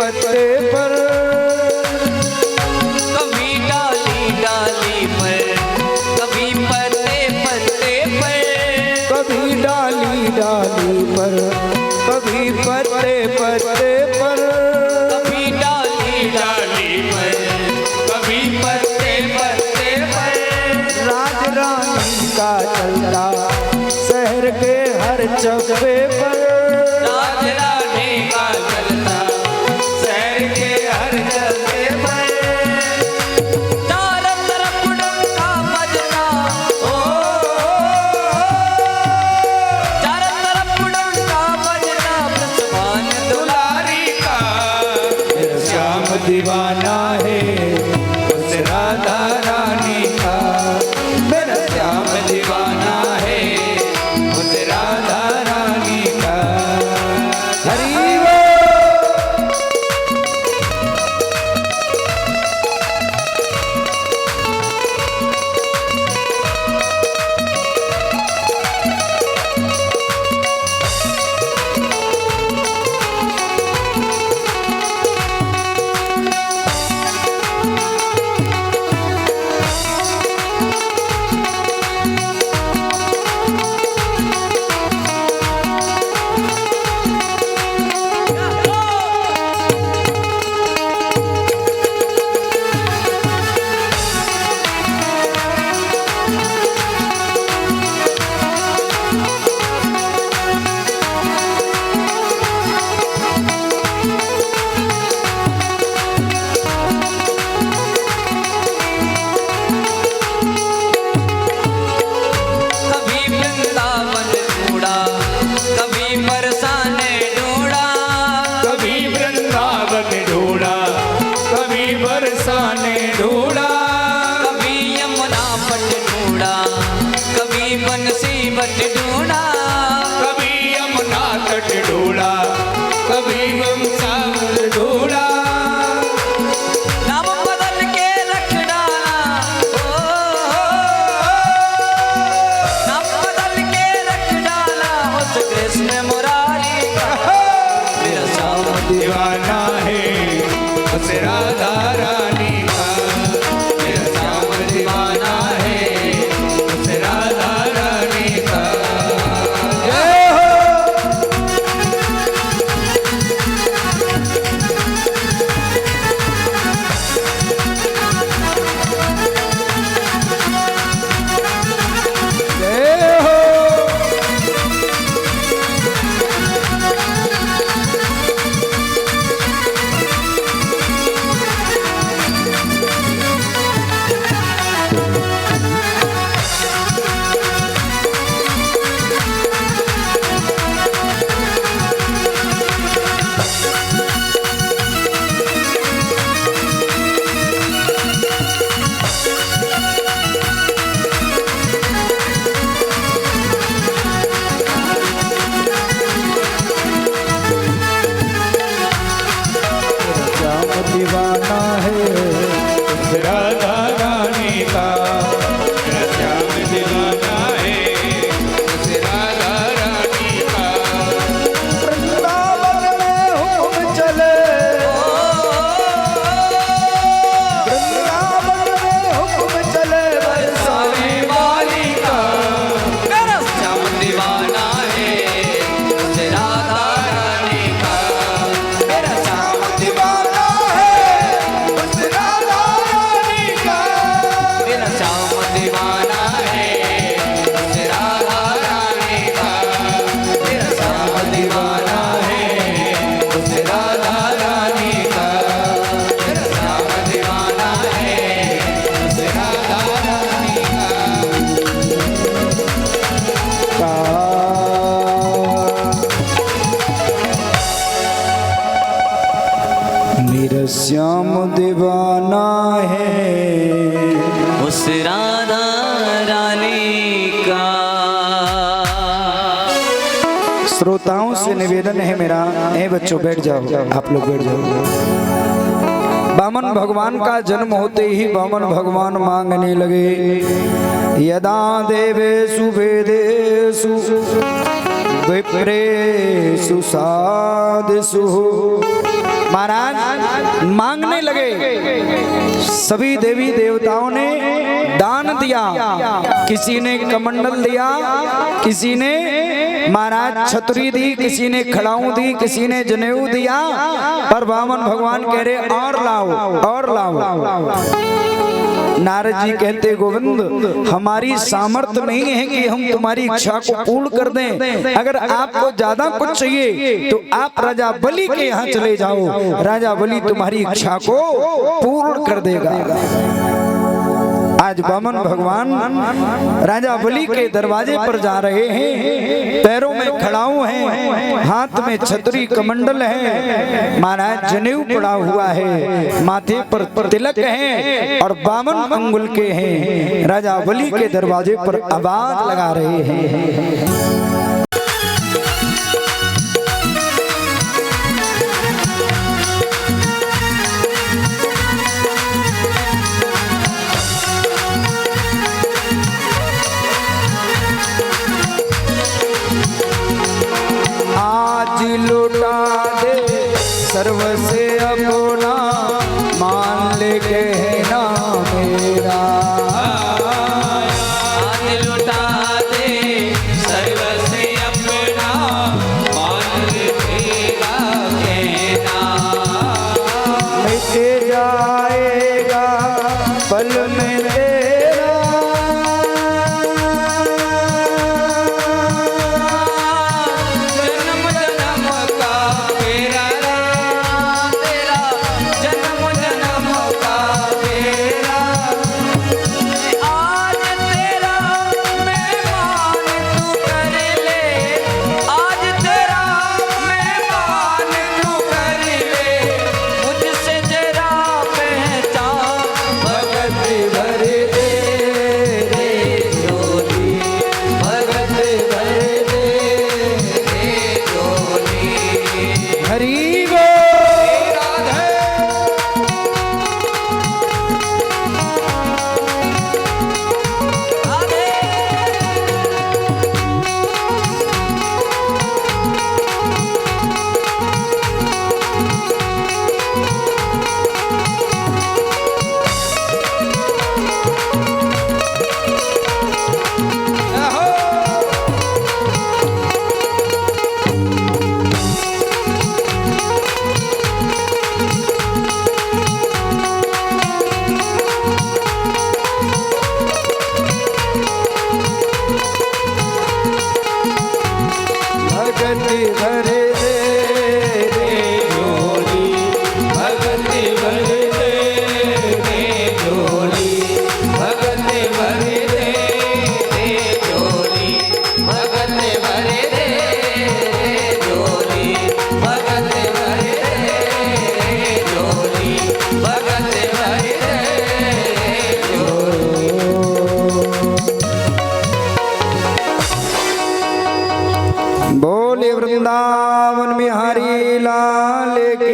पत्ते पर, कभी डाली डाली पर, कभी पत्ते पत्ते पर, कभी डाली डाली पर, कभी पत्ते पत्ते पर, कभी डाली डाली पर, कभी पत्ते पत्ते पर। राज रानी का चलता शहर के हर चौके पर, राज रानी का चलता शहर के हर चौके पर। चारों तरफ डंका बजना, ओ चारों तरफ डंका बजना, ब्रजभान दुलारी का। मेरा श्याम दीवाना है उस राधा रानी का, मेरा श्याम दीवाना है उस राधा रानी का। हरि बोल। कभी वृंदावन ढूंढा, कभी बरसाने ढूंढा, कभी वृंदावन ढूंढा, कभी बरसाने ढूंढा, कभी यमुना पट ढूंढा, कभी बंसी बट ढूंढा, कभी यमुना तट ढूंढा, कभी बंसावर ढूंढा। नाम बदल के रख डाला, ओ नाम बदल के रख डाला उस कृष्ण मुरारी का। मेरा श्याम दीवाना है उस राधा रानी का, मेरा श्याम दीवाना है उस राधा रानी का। जय हो। जय हो। श्याम दीवाना है उस राधा रानी का, मेरा श्याम दीवाना है उस राधा रानी का। वृंदावन में हम चले, वृंदावन में हम चले बरसाने वाली का। मेरा श्याम दीवाना है उस राधा रानी का। मेरा श्याम दीवाना है उस राधा रानी का, मेरा श्याम दीवाना है उस राधा रानी का। मेरा श्याम दीवाना है उस राधा रानी का। मेरा श्याम दीवाना है उस राधा रानी का। मेरा श्याम दीवाना है उस राधा रानी का। श्रोताओं से निवेदन है मेरा, ए बच्चों बैठ जाओ, आप लोग बैठ जाओ। बामन भगवान का जन्म होते ही बामन भगवान मांगने लगे, यदा देवेषु वेदेषु विप्रेषु साधुषु। महाराज मांगने लगे, सभी देवी देवताओं ने दान दिया, किसी ने कमंडल दिया, किसी ने महाराज छतरी दी, किसी ने खड़ाऊ दी, किसी ने जनेऊ दिया, पर वामन भगवान कह रहे और लाओ और लाओ। नारद जी कहते गोविंद हमारी सामर्थ्य नहीं है कि हम तुम्हारी इच्छा को पूर्ण कर दें, अगर आपको ज्यादा कुछ चाहिए तो आप राजा बलि के यहाँ चले जाओ, राजा बलि तुम्हारी इच्छा को पूर्ण कर देगा। आज वामन भगवान राजा बलि के दरवाजे पर जा रहे हैं, पैरों में खड़ाऊ हैं, हाथ में छतरी कमंडल है, महाराज जनेऊ पड़ा हुआ है, माथे पर तिलक है और 52 अंगुल के हैं, राजा बलि के दरवाजे पर आवाज लगा रहे हैं। लौटा दे सर्व से अपना, मान ले कहना मेरा। आज लौटा दे सर्व से अपना, मान ले कहना। मिट जाएगा पल में तेरा, वृंदावन बिहारी लाल की।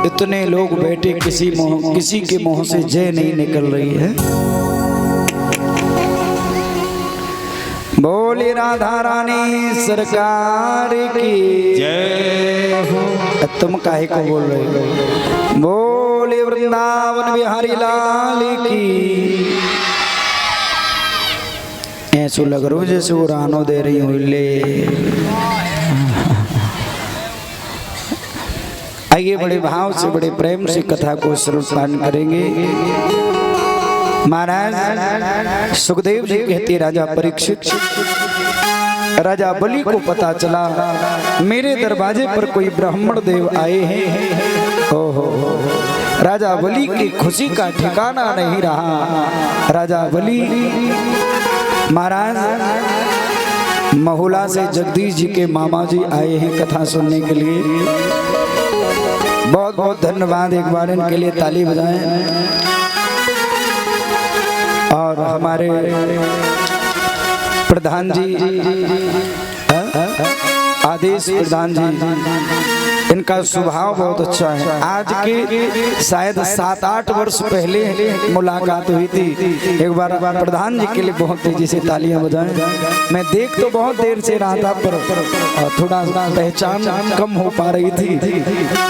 इतने लोग बैठे, किसी के मुंह से जय नहीं निकल रही है। बोली राधा रानी सरकार की जय हो। तुम काहे को बोल रहे हो? बोली वृंदावन बिहारी लाल की। ऐसा लग रहा हो जैसे वो रानो दे रही हो ले। आइए बड़े भाव से बड़े प्रेम से कथा को श्रवण करेंगे। महाराज सुखदेव जी कहते राजा परीक्षित, राजा बलि को पता चला मेरे दरवाजे पर कोई ब्राह्मण देव आए हैं। ओहो, राजा बलि की खुशी का ठिकाना नहीं रहा। राजा बलि महाराज महुला से जगदीश जी के मामा जी आए हैं कथा सुनने के लिए। बहुत बहुत धन्यवाद, एक बार इनके लिए ताली बजाएं। और हमारे प्रधान जी आदेश प्रधान जी, इनका स्वभाव बहुत अच्छा है। आज के शायद 7-8 वर्ष पहले मुलाकात हुई थी। एक बार प्रधान जी के लिए बहुत तेजी से तालियां बजाएं। मैं देख तो बहुत देर से रहा था पर थोड़ा पहचान कम हो पा रही थी।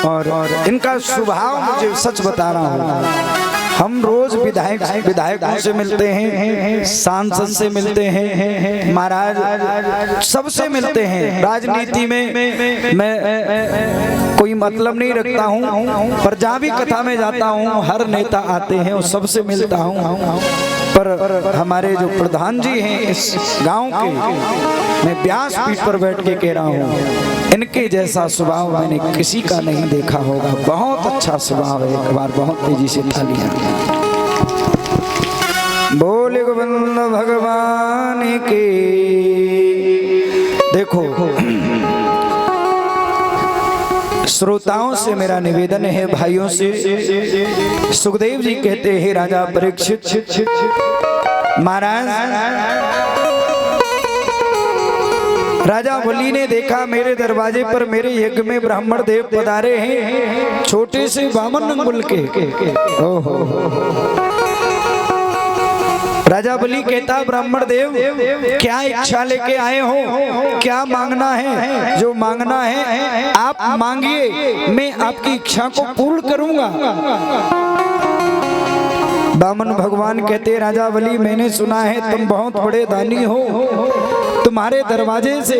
और इनका स्वभाव मुझे सच बता रहा हूँ, हम रोज विधायकों से मिलते हैं, सांसद से मिलते हैं, महाराज सबसे मिलते हैं। राजनीति में मैं कोई मतलब नहीं रखता हूं, पर जहाँ भी कथा में जाता हूं हर नेता आते हैं और सबसे मिलता हूं। पर हमारे जो प्रधान जी हैं इस गांव के, मैं व्यास पीठ पर बैठ के कह रहा हूं, इनके जैसा स्वभाव मैंने किसी का नहीं देखा होगा। बहुत अच्छा स्वभाव है। एक बार बहुत तेजी से तालियां। बोले गोविंद भगवान की। देखो श्रोताओं से मेरा निवेदन है, भाइयों से। सुखदेव जी कहते हैं राजा परीक्षित महाराज, राजा बलि ने देखा मेरे दरवाजे पर मेरे यज्ञ में ब्राह्मण देव पधारे हैं, छोटे से बामन अंगुल के। ओहो। राजा बलि कहता ब्राह्मण देव क्या इच्छा लेके आए हो, क्या मांगना है? जो मांगना है आप मांगिए, मैं आपकी इच्छा को पूर्ण करूंगा। बामन भगवान कहते राजा बलि मैंने सुना है तुम बहुत बड़े दानी हो, तुम्हारे दरवाजे से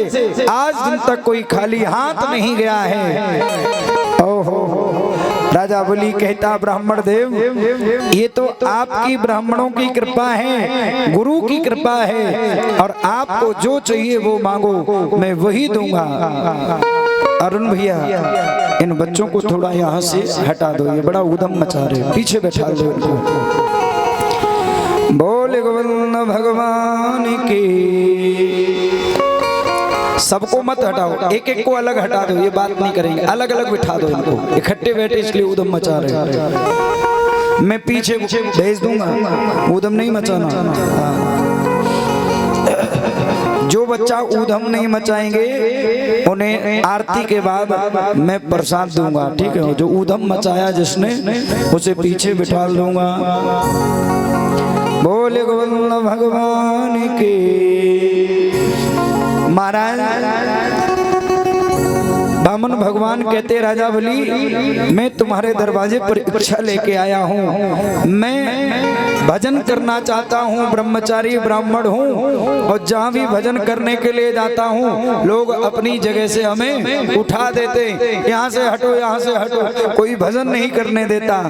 आज दिन तक कोई खाली हाथ नहीं गया है। ओहो। राजा बलि कहता ब्राह्मण देव ये तो आपकी ब्राह्मणों की कृपा है, गुरु की कृपा है, और आपको जो चाहिए वो मांगो मैं वही दूंगा। अरुण भैया इन बच्चों को थोड़ा यहाँ से हटा दो, ये बड़ा उधम मचा रहे, पीछे बैठा दो इनको। बोले गोविंद भगवान की। सबको मत हटाओ, एक एक को अलग हटा दो, ये बात नहीं करेंगे, अलग अलग बिठा दो इनको। इकट्ठे बैठे इसलिए उधम मचा रहे, मैं पीछे भेज दूंगा, उधम नहीं मचाना। जो बच्चा उधम नहीं मचाएंगे उन्हें आरती के बाद मैं प्रसाद दूंगा, ठीक है? जो उधम मचाया जिसने उसे पीछे बिठा दूंगा। बोले गोविंद भगवान की। महाराज बामन भगवान कहते राजा बलि मैं तुम्हारे दरवाजे पर इच्छा लेके आया हूँ, मैं भजन करना चाहता हूँ, ब्रह्मचारी ब्राह्मण हूँ, और जहाँ भी भजन करने के लिए जाता हूँ लोग अपनी जगह से हमें उठा देते, यहाँ से हटो यहाँ से हटो, कोई भजन नहीं करने देता।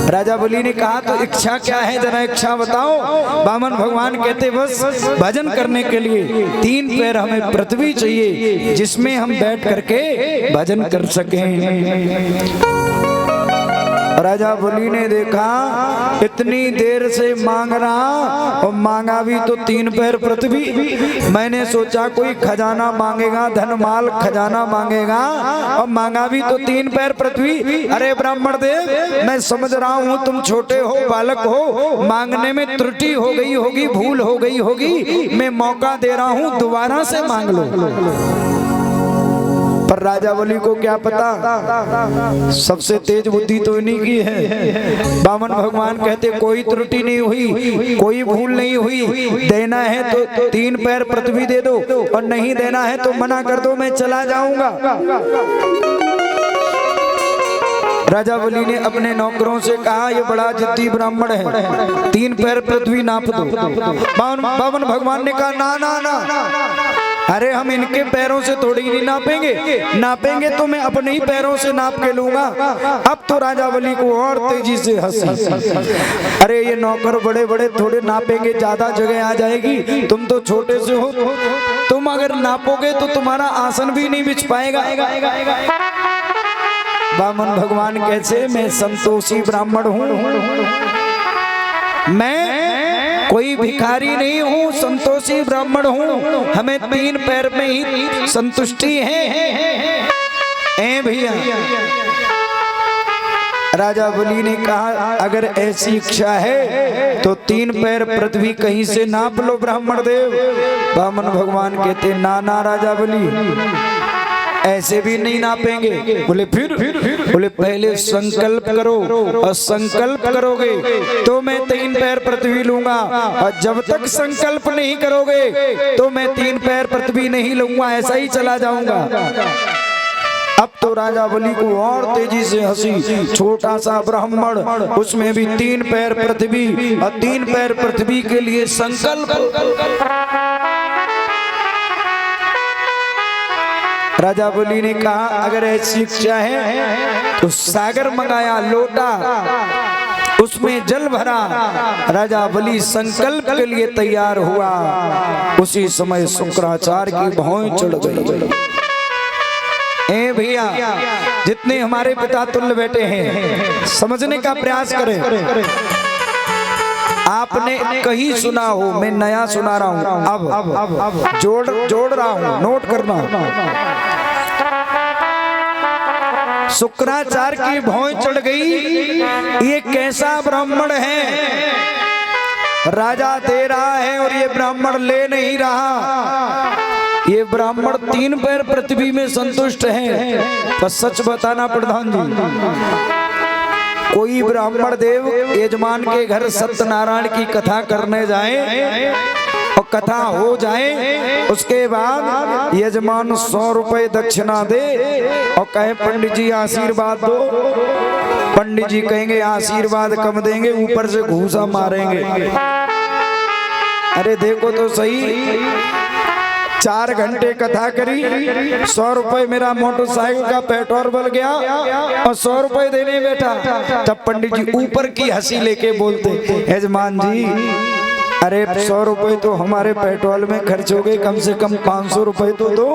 राजा बलि ने कहा तो इच्छा क्या है, जरा इच्छा बताओ। बामन भगवान कहते बस भजन करने के लिए 3 पैर हमें पृथ्वी चाहिए जिसमें हम बैठ करके भजन कर सकें। राजा बलि ने देखा इतनी देर से मांग रहा और मांगा भी तो 3 पैर पृथ्वी। मैंने सोचा कोई खजाना मांगेगा, धन माल खजाना मांगेगा, और मांगा भी तो 3 पैर पृथ्वी। अरे ब्राह्मण देव मैं समझ रहा हूँ तुम छोटे हो, बालक हो, मांगने में त्रुटि हो गई होगी, भूल हो गई होगी, मैं मौका दे रहा हूँ दोबारा से मांग लो। पर राजा बलि को क्या पता सबसे तेज बुद्धि तो इन्हीं की है। बामन भगवान कहते कोई त्रुटि नहीं हुई, कोई भूल नहीं हुई, देना है तो 3 पैर पृथ्वी दे दो, और नहीं देना है तो मना कर दो, मैं चला जाऊंगा। राजा बलि ने अपने नौकरों से कहा ये बड़ा जिद्दी ब्राह्मण है, 3 पैर पृथ्वी नाप दो। बामन भगवान ने कहा ना ना ना, अरे हम इनके पैरों से थोड़ी नहीं नापेंगे, नापेंगे तो मैं अपने ही पैरों से नाप के लूंगा। अब तो राजा बलि को और तेजी से हंसी, अरे ये नौकर बड़े बड़े थोड़े नापेंगे, ज्यादा जगह आ जाएगी, तुम तो छोटे से हो, तुम अगर नापोगे तो तुम्हारा आसन भी नहीं बिछ पाएगा। बामन भगवान कैसे, मैं संतोषी ब्राह्मण हूँ, मैं कोई भिखारी नहीं हूँ, संतोषी ब्राह्मण हूँ, हमें 3 पैर में ही संतुष्टि है। ए भैया राजा बलि ने कहा अगर ऐसी इच्छा है तो 3 पैर पृथ्वी कहीं से नाप लो ब्राह्मण देव। बामन भगवान कहते ना ना राजा बलि, ऐसे भी नहीं नापेंगे। बोले फिर बोले पहले संकल्प करो, और संकल्प करोगे तो मैं 3 पैर पृथ्वी लूंगा, और जब तक संकल्प नहीं करोगे तो मैं 3 पैर पृथ्वी नहीं लूंगा, ऐसा ही चला जाऊंगा। अब तो राजा बलि को और तेजी से हंसी, छोटा सा ब्राह्मण, उसमें भी 3 पैर पृथ्वी, और 3 पैर पृथ्वी के लिए संकल्प। राजा बलि ने कहा अगर ऐसी इच्छा है तो सागर मंगाया, लोटा, उसमें जल भरा, राजा बलि संकल्प के लिए तैयार हुआ। उसी समय शुक्राचार्य की भौं चढ़ गई। ए भैया, जितने हमारे पिता तुल्य बैठे हैं, समझने का प्रयास करें। आपने कहीं सुना हो, मैं नया सुना रहा हूं, अब जोड़ रहा हूं, नोट करना। शुक्राचार्य की भौं चढ़ गई, ये कैसा ब्राह्मण है, राजा दे रहा है और ये ब्राह्मण ले नहीं रहा। ये ब्राह्मण 3 पैर पृथ्वी में संतुष्ट है। तो सच बताना प्रधान जी, कोई ब्राह्मण देव यजमान के घर सत्यनारायण की कथा करने जाए और कथा हो जाए, उसके बाद यजमान 100 रुपए दक्षिणा दे और कहे पंडित जी आशीर्वाद दो। पंडित जी कहेंगे आशीर्वाद कम देंगे, ऊपर से घूसा मारेंगे। अरे देखो तो सही, 4 घंटे कथा करी, 100 रुपए मेरा मोटरसाइकिल का पेट्रोल बल गया और 100 रुपए देने बैठा। तब पंडित जी ऊपर की हंसी लेके बोलते, यजमान जी अरे 100 रुपए तो हमारे पेट्रोल में खर्च हो गए, कम से कम 500 रुपए तो दो।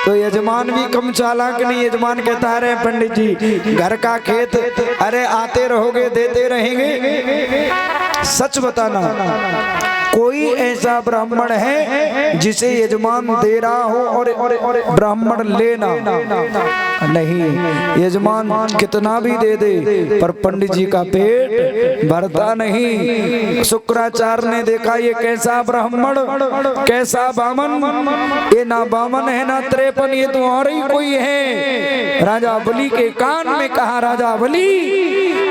तो यजमान भी कम चालाक नहीं, यजमान कहता है पंडित जी घर का खेत, अरे आते रहोगे देते रहेंगे। सच बताना, कोई ऐसा ब्राह्मण है जिसे यजमान दे रहा हो और ब्राह्मण लेना नहीं? यजमान कितना भी दे दे पर पंडित जी का पेट भरता नहीं। शुक्राचार्य ने देखा ये कैसा ब्राह्मण, कैसा बामन, ये ना बामन है ना 53, ये तो और ही कोई है। राजा बलि के कान में कहा, राजा बलि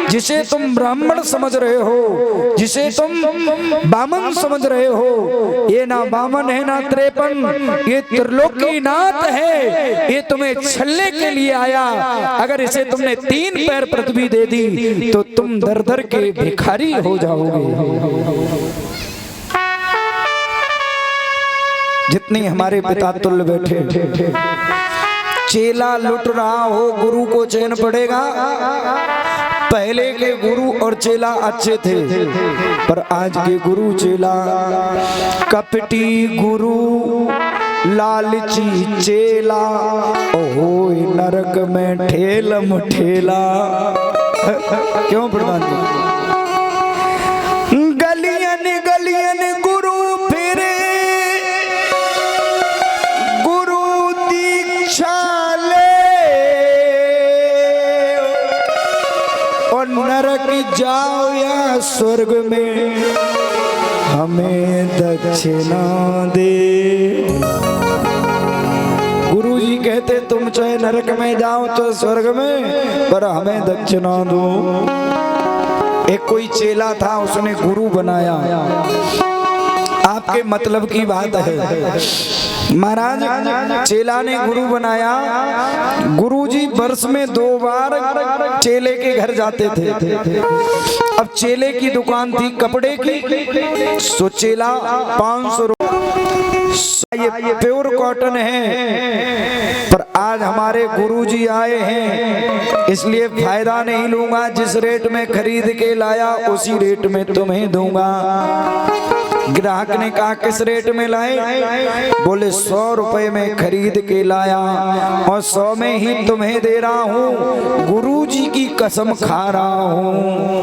जिसे तुम ब्राह्मण समझ रहे हो, जिसे तुम बामन समझ रहे हो, ये ना बामन है ना 53, ये त्रिलोकीनाथ है। ये तुम्हें छलने के लिए आया। अगर इसे तुमने 3 पैर पृथ्वी दे दी तो तुम दर दर के भिखारी हो जाओगे। जितने हमारे पिता तुल्य बैठे, चेला लुट रहा हो, गुरु को चैन पड़ेगा। पहले के गुरु और चेला अच्छे थे, पर आज के गुरु चेला कपटी गुरु लालची चेला, ओहो नरक में ठेलम ठेला। क्यों प्रधान जी? गलियन गलियन गुरु फिरे, गुरु दीक्षा नरक जाओ या स्वर्ग में हमें दक्षिणा दे। गुरु जी कहते तुम चाहे नरक में जाओ तो स्वर्ग में, पर हमें दक्षिणा दो। एक कोई चेला था, उसने गुरु बनाया। आपके मतलब की बात है महाराज, चेला ने गुरु बनाया। गुरुजी वर्ष में 2 बार चेले के घर जाते थे। अब चेले की दुकान थी कपड़े की, सो चेला 500 रुपये, ये प्योर कॉटन है, पर आज हमारे गुरुजी आए हैं इसलिए फायदा नहीं लूंगा। जिस रेट में खरीद के लाया उसी रेट में तुम्हें दूंगा। ग्राहक ने कहा किस रेट में लाए? बोले 100 रुपए में खरीद के लाया और 100 में ही तुम्हें दे रहा हूँ। गुरुजी की कसम खा रहा हूँ।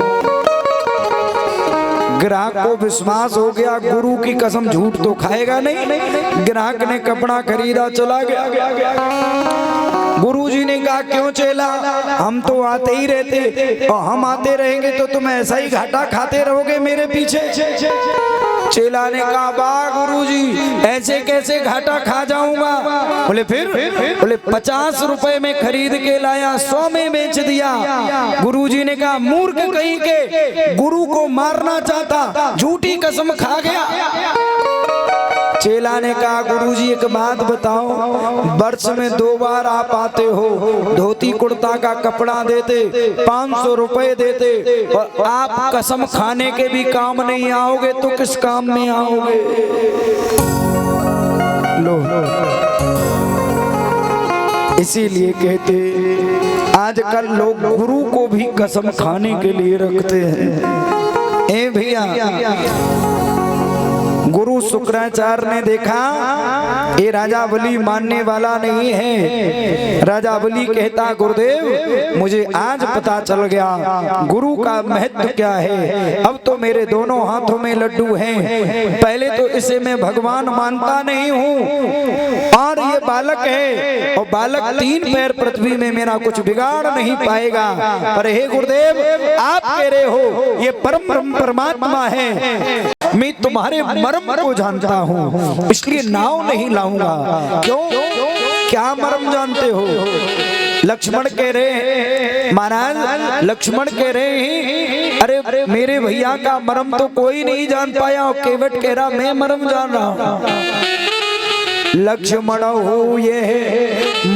ग्राहक को विश्वास हो गया, गुरु की कसम झूठ तो खाएगा नहीं। ग्राहक ने कपड़ा खरीदा, चला गया। गुरुजी ने ने कहा क्यों चेला, हम तो आते ही रहते और हम आते रहेंगे तो तुम ऐसा ही घाटा खाते रहोगे मेरे पीछे। चेला ने कहा वाह गुरुजी, ऐसे कैसे घाटा खा जाऊंगा। बोले फिर? बोले 50 रुपए में खरीद के लाया, 100 में बेच दिया। गुरुजी ने कहा मूर्ख कहीं के, गुरु को मारना चाहता, झूठी कसम खा गया। चेला ने कहा गुरुजी एक बात बताओ, वर्ष में 2 बार आप आते हो, धोती कुर्ता का कपड़ा देते, 500 रुपए देते, और आप कसम खाने के भी काम नहीं आओगे तो किस काम में आओगे। लो इसीलिए कहते आजकल लोग गुरु को भी कसम खाने के लिए रखते हैं। ए भैया, गुरु शुक्राचार्य ने देखा ये राजा बलि मानने वाला नहीं है। राजा बलि कहता गुरुदेव मुझे आज पता चल गया गुरु का महत्व क्या है। अब तो मेरे दोनों हाथों में लड्डू हैं। पहले तो इसे मैं भगवान मानता नहीं हूँ, और ये बालक है, और बालक 3 पैर पृथ्वी में मेरा कुछ बिगाड़ नहीं पाएगा। पर हे गुरुदेव आप कह रहे हो ये परम परमात्मा है, मैं तुम्हारे मर्म को जानता हूँ, इसलिए नाव नहीं लाऊंगा। क्यों? क्या मर्म जानते हो? लक्ष्मण कह रहे महाराज, लक्ष्मण कह रहे हैं अरे मेरे भैया का मर्म तो कोई नहीं जान पाया, और केवट कह रहा मैं मर्म जान रहा हूँ। लक्ष्मण हो ये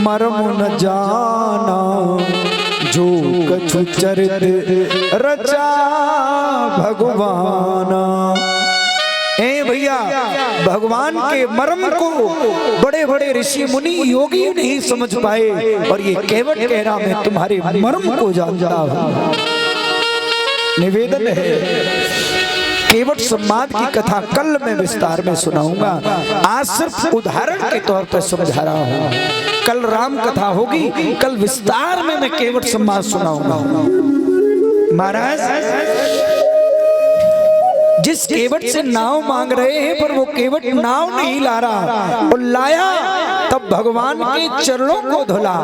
मर्म न जाना, जो कछु चरित रचा भगवाना। ए भैया, भगवान के मर्म को बड़े बड़े ऋषि मुनि योगी नहीं समझ पाए, और ये केवट कह रहा मैं तुम्हारे मर्म को जानता हूं। निवेदन है, केवट संवाद की कथा कल मैं विस्तार में सुनाऊंगा, आज सिर्फ उदाहरण के तौर पर समझा रहा हूं। कल राम कथा होगी, कल विस्तार में मैं केवट संवाद सुनाऊंगा। महाराज जिस केवट से नाव मांग रहे हैं, पर वो केवट नाव नहीं ला रहा, और लाया तब भगवान के चरणों को धुला,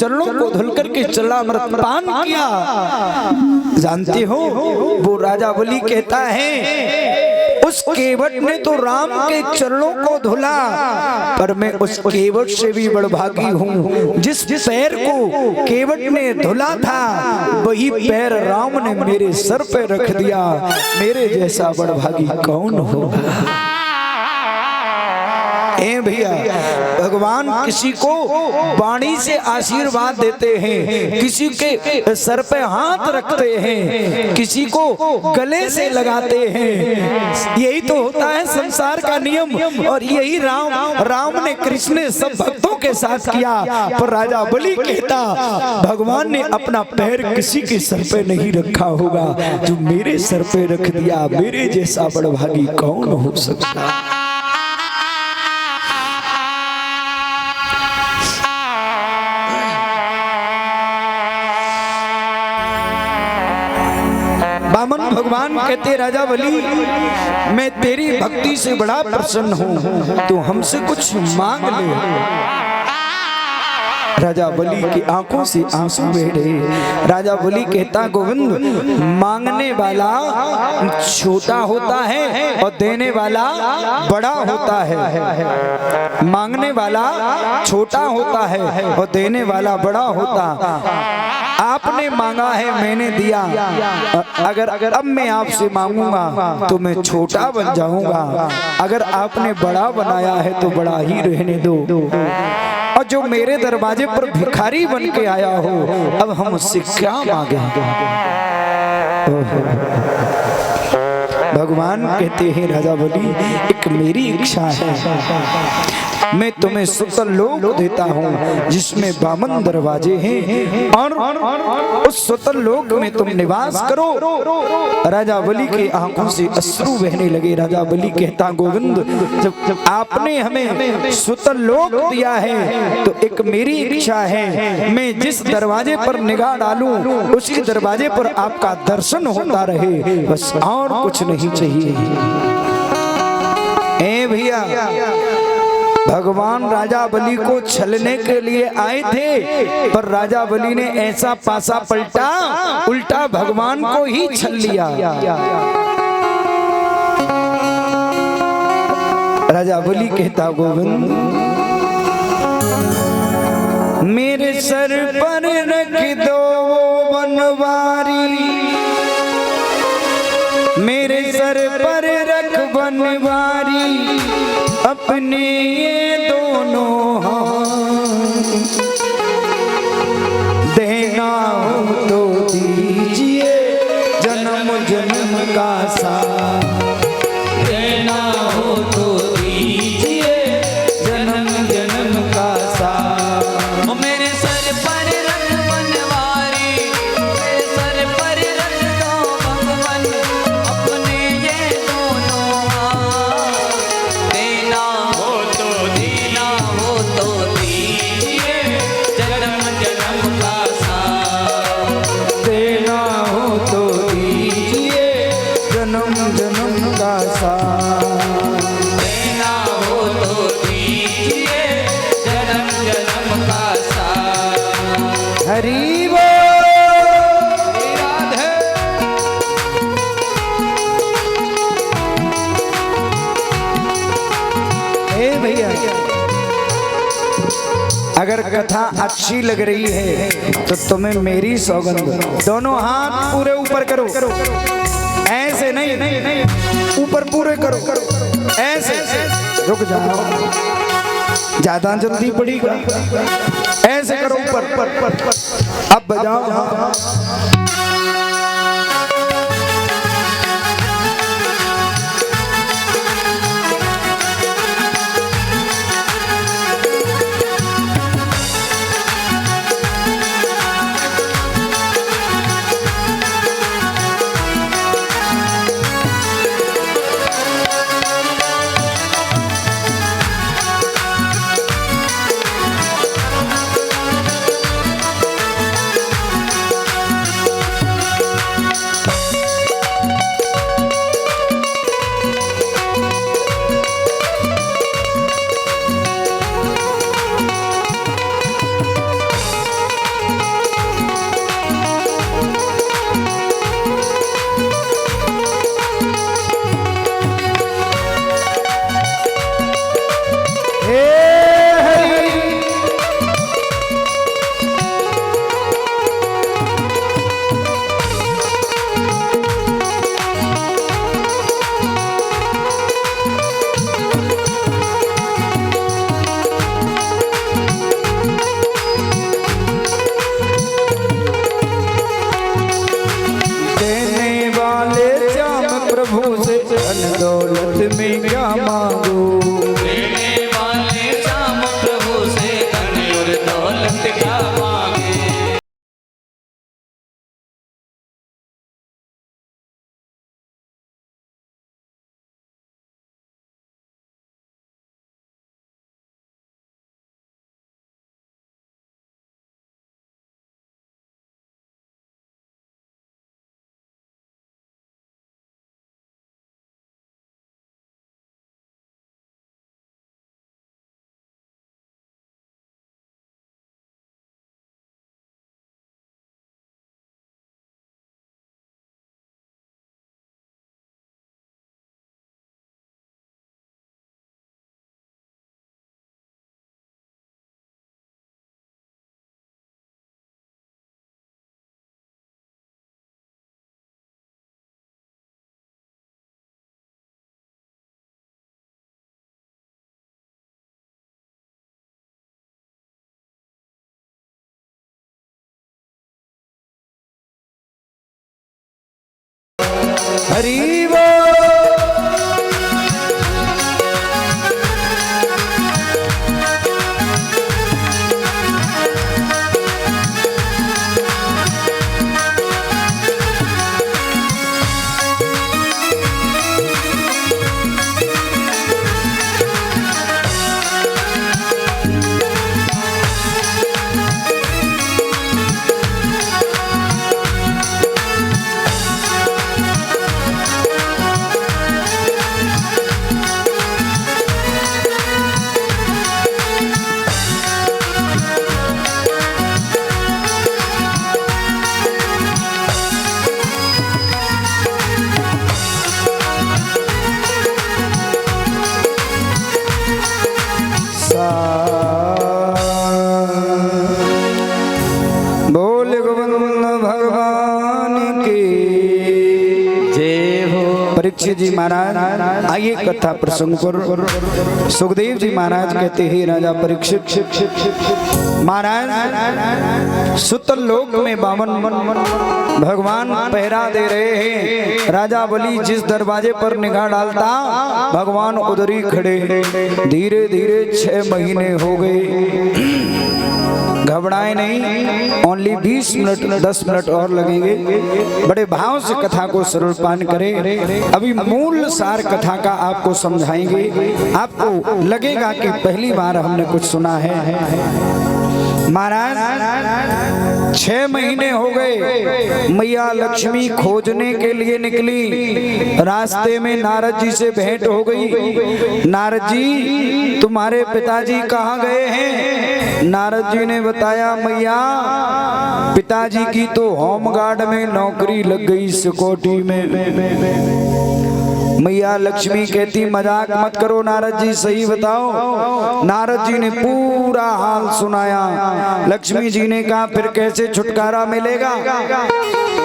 चरणों को धुल करके चला अमृतपान किया। जानते हो वो राजा बलि कहता है उस केवट ने तो राम के चरणों को धुला, पर मैं उस केवट से भी बड़भागी हूँ। जिस पैर को केवट ने धुला था वही पैर राम ने मेरे सर पे रख दिया। मेरे जैसा बड़भागी कौन होगा। ए भैया, भगवान किसी को वाणी से आशीर्वाद देते हैं, किसी के सर पे हाथ रखते हैं, किसी को गले से लगाते हैं। यही तो होता है संसार का नियम, और यही राम ने कृष्ण ने सब भक्तों के साथ किया। पर राजा बलि कहता भगवान ने अपना पैर किसी के सर पे नहीं रखा होगा, जो मेरे सर पे रख दिया। मेरे जैसा बड़भागी कौन हो सकता। भगवान कहते राजा बलि मैं तेरी भक्ति से बड़ा प्रसन्न हूँ, तू हमसे कुछ मांग ले। राजा बलि की आंखों से आंसू बह रहे। राजा बलि कहता गोविंद मांगने वाला छोटा होता है और देने वाला बड़ा होता है। मांगने वाला छोटा होता है और देने वाला बड़ा होता। आपने मांगा है मैंने दिया, अगर अब मैं आपसे मांगूंगा तो मैं छोटा बन जाऊंगा। अगर आपने बड़ा बनाया है तो बड़ा ही रहने दो। और जो मेरे दरवाजे पर भिखारी बन के आया हो, अब हम उससे क्या मांगेंगे। भगवान कहते हैं राजा बलि एक मेरी इच्छा है, मैं तुम्हें सुतल लोक देता हूँ जिसमें 52 दरवाजे हैं, और उस सुतल लोक में तुम निवास करो। राजा बलि की आंखों से अश्रु बहने लगे। राजा बलि कहता गोविंद जब आपने हमें सुतल लोक दिया है तो एक मेरी इच्छा है, मैं जिस दरवाजे पर निगाह डालूं उसी दरवाजे पर आपका दर्शन होता रहे, बस और कुछ नहीं चाहिए। ए भैया भगवान राजा बलि को छलने के लिए आए थे, पर राजा बलि ने ऐसा पासा पलटा, उल्टा भगवान को ही छल लिया। राजा बलि कहता, गोविंद मेरे सर पर रख दो बनवारी, मेरे सर पर रख बनवारी, अपने ये दोनों हाथ, देना हो तो दीजिए जन्म जन्म का साथ, देना हो तो दीजिए जन्म जन्म का साथ। मेरे सर पर रख बनवारी, मेरे सर पर रख दो भगवान, अपने ये दोनों हाथ, देना हो तो दीजिए जन्म जन्म का साथ, देना हो तो दीजिए जन्म जन्म का साथ, देना हो तो दीजिए जन्म जन्म का साथ। हरि बोल। राधे। ए भैया, अगर कथा अच्छी लग रही है तो तुम्हें मेरी सौगंध, दोनों हाथ पूरे ऊपर करो, ऐसे नहीं, ऊपर पूरे करो, ऐसे, रुक जाओ, ज्यादा जल्दी पड़ेगा, ऐसे करो ऊपर, अब बजाओ। दौलत में क्या मांगू, देने वाले श्याम प्रभु से धन और दौलत क्या मांगे। हरि बोल। परीक्षित जी महाराज आइए कथा प्रसंग पर। सुखदेव जी महाराज कहते हैं राजा परीक्षित महाराज सुतल लोक में बावन भगवान पहरा दे रहे हैं। राजा बलि जिस दरवाजे पर निगाह डालता भगवान उधर ही खड़े। धीरे धीरे 6 महीने हो गए। घबराए नहीं, ओनली 20 मिनट 10 मिनट और लगेंगे। बड़े भाव से कथा को सरल पान करें। अभी मूल सार कथा का आपको समझाएंगे। आपको लगेगा कि पहली बार हमने कुछ सुना है। महाराज 6 महीने हो गए। मैया लक्ष्मी खोजने के लिए निकली। रास्ते में नारद जी से भेंट हो गई। नारद जी तुम्हारे पिताजी कहाँ गए हैं? नारद जी ने बताया मैया पिताजी की तो होमगार्ड में नौकरी लग गई सिक्योरिटी में। मैया लक्ष्मी कहती मजाक मत करो नारद जी, सही बताओ। नारद जी ने पूरा हाल सुनाया। लक्ष्मी जी ने कहा फिर कैसे छुटकारा मिलेगा?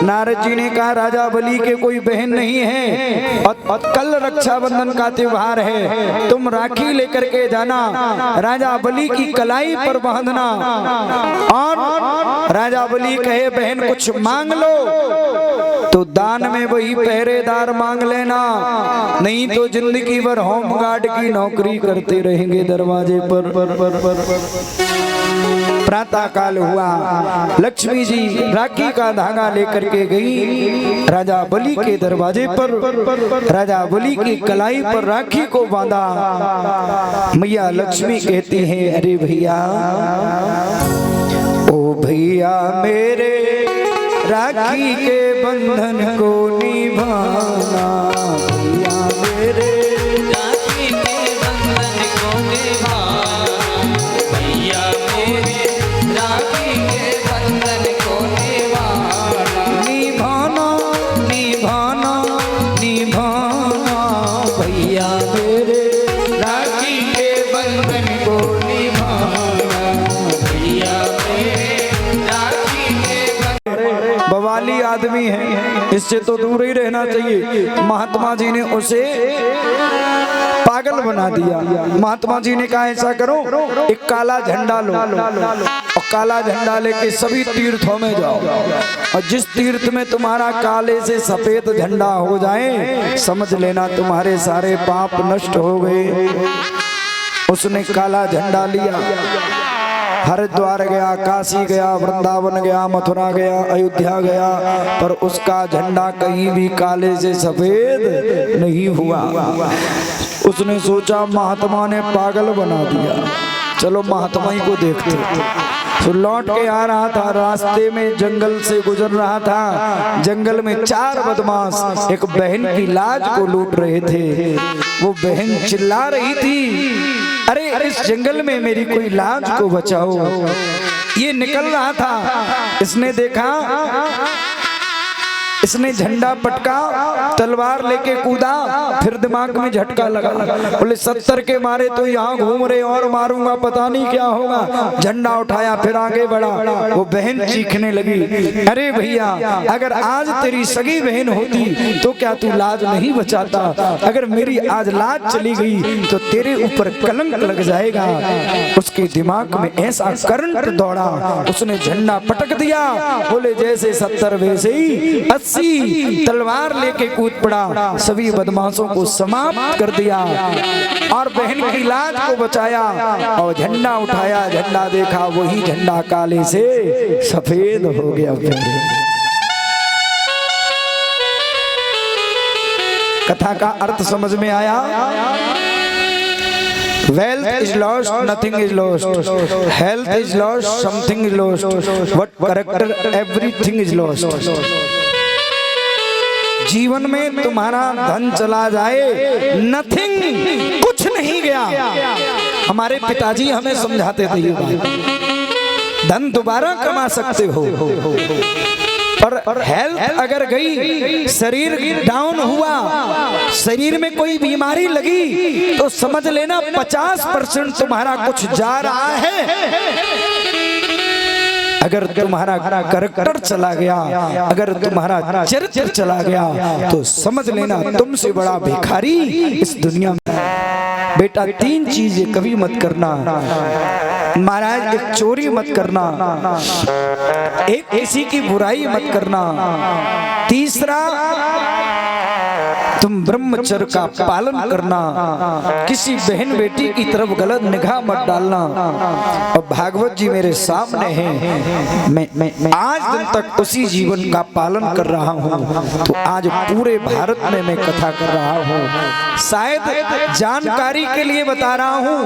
नारद जी ने कहा राजा बलि के कोई बहन नहीं है और कल रक्षाबंधन का त्योहार है, तुम राखी लेकर के जाना, राजा बलि की कलाई पर बांधना और राजा बलि कहे बहन कुछ मांग लो तो दान में वही पहरेदार मांग लेना, नहीं तो जिंदगी भर होमगार्ड की नौकरी करते रहेंगे दरवाजे पर। प्रातः काल हुआ। लक्ष्मी जी राखी का धागा लेकर के गई राजा बलि के दरवाजे पर। राजा बलि की कलाई पर राखी को बांधा। मैया लक्ष्मी कहती हैं अरे भैया, ओ भैया मेरे राखी के बंधन को निभाना, भैया मेरे राखी के बंधन को निभाना, भैया मेरे राखी के बंधन को निभाना, निभाना निभाना निभाना, भैया मेरे राखी के बंधन को निभाना, भैया मेरे राखी के बवाली आदमी है, इससे तो दूर ही रहना चाहिए। महात्मा जी ने उसे पागल बना दिया। महात्मा जी ने कहा ऐसा करो एक काला झंडा लो और काला झंडा लेके सभी तीर्थों में जाओ और जिस तीर्थ में तुम्हारा काले से सफेद झंडा हो जाए समझ लेना तुम्हारे सारे पाप नष्ट हो गए। उसने काला झंडा लिया, हरिद्वार गया, काशी गया, वृंदावन गया, मथुरा गया, अयोध्या गया, पर उसका झंडा कहीं भी काले से सफेद नहीं हुआ। उसने सोचा महात्मा ने पागल बना दिया, चलो महात्मा ही को देखते। तो लौट के आ रहा था, रास्ते में जंगल से गुजर रहा था। जंगल में 4 बदमाश एक बहन की लाज को लूट रहे थे। वो बहन चिल्ला रही थी अरे इस जंगल में मेरी कोई लाज को बचाओ। ये निकल रहा था, इसने देखा, इसने झंडा पटका, तलवार लेके कूदा, फिर दिमाग में झटका लगा। बोले 70 के मारे तो यहाँ घूम रहे और मारूंगा पता नहीं क्या होगा। झंडा उठाया फिर आगे बढ़ा। वो बहन चीखने लगी अरे भैया अगर आज तेरी सगी बहन होती तो क्या तू लाज नहीं बचाता? अगर मेरी आज लाज चली गई तो तेरे ऊपर कलंक लग जाएगा। उसके दिमाग में ऐसा करंट दौड़ा, उसने झंडा पटक दिया। बोले जैसे 70 वैसे ही 80 तलवार लेके कूद पड़ा, सभी बदमाशों को समाप्त कर दिया और बहन की लाज को बचाया। और झंडा उठाया, झंडा देखा, वही झंडा काले से सफेद हो गया। कथा का अर्थ समझ में आया? Wealth is lost, nothing is lost. Health is lost, something is lost. But character, everything is lost. जीवन में तुम्हारा धन चला जाए, नथिंग, कुछ नहीं गया। हमारे पिताजी हमें समझाते थे ये बात। धन दोबारा कमा सकते हो, पर हेल्थ अगर गई, शरीर डाउन हुआ, शरीर में कोई बीमारी लगी तो समझ लेना 50% तुम्हारा कुछ जा रहा है। अगर तुम्हारा करैक्टर चला गया, अगर तुम्हारा चरित्र चला गया, तो समझ लेना तुमसे बड़ा भिखारी इस दुनिया में। बेटा 3 चीजें कभी मत करना महाराज, एक चोरी मत करना, एक किसी की बुराई मत करना, तीसरा तुम ब्रह्मचर्य का पालन करना, किसी बहन बेटी की तरफ गलत निगाह मत डालना। और भागवत जी मेरे सामने हैं, मैं आज दिन तक उसी जीवन का पालन कर रहा हूँ। तो आज पूरे भारत में मैं कथा कर रहा हूँ, शायद जानकारी के लिए बता रहा हूँ।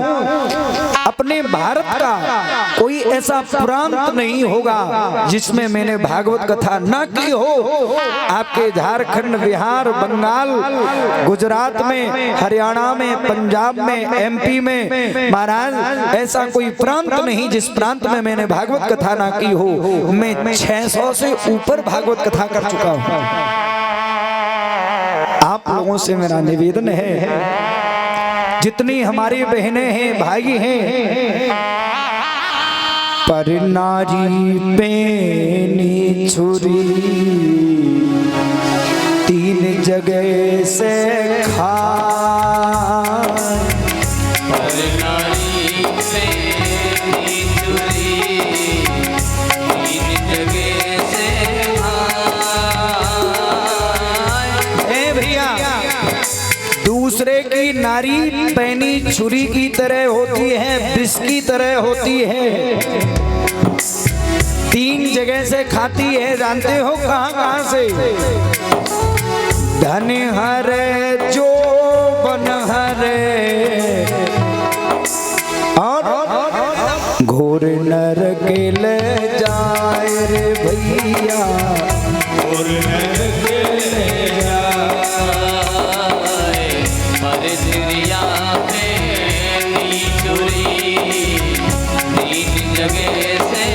अपने भारत का कोई ऐसा प्रांत नहीं होगा जिसमें मैंने भागवत कथा न की हो। आपके झारखंड, बिहार, बंगाल, गुजरात में, हरियाणा में, पंजाब में, एमपी में महाराज ऐसा कोई प्रांत नहीं जिस प्रांत में मैंने भागवत कथा ना की हो। मैं 600 से ऊपर भागवत कथा कर चुका हूं। आप लोगों से मेरा निवेदन है, जितनी हमारी बहनें हैं, भाई हैं, पर नारी पैनी छुरी 3 जगह से खा, पर नारी पैनी छुरी 3 जगह से ए भैया, दूसरे की नारी पैनी छुरी की तरह होती है, विष की तरह होती है, 3 जगह से खाती है। जानते हो कहां कहां से? धन हरे जो बन हरे और घोर नरक ले जाए रे भैया, घोर नरक ले जाए। पर दुनिया में चोरी 3 जगह से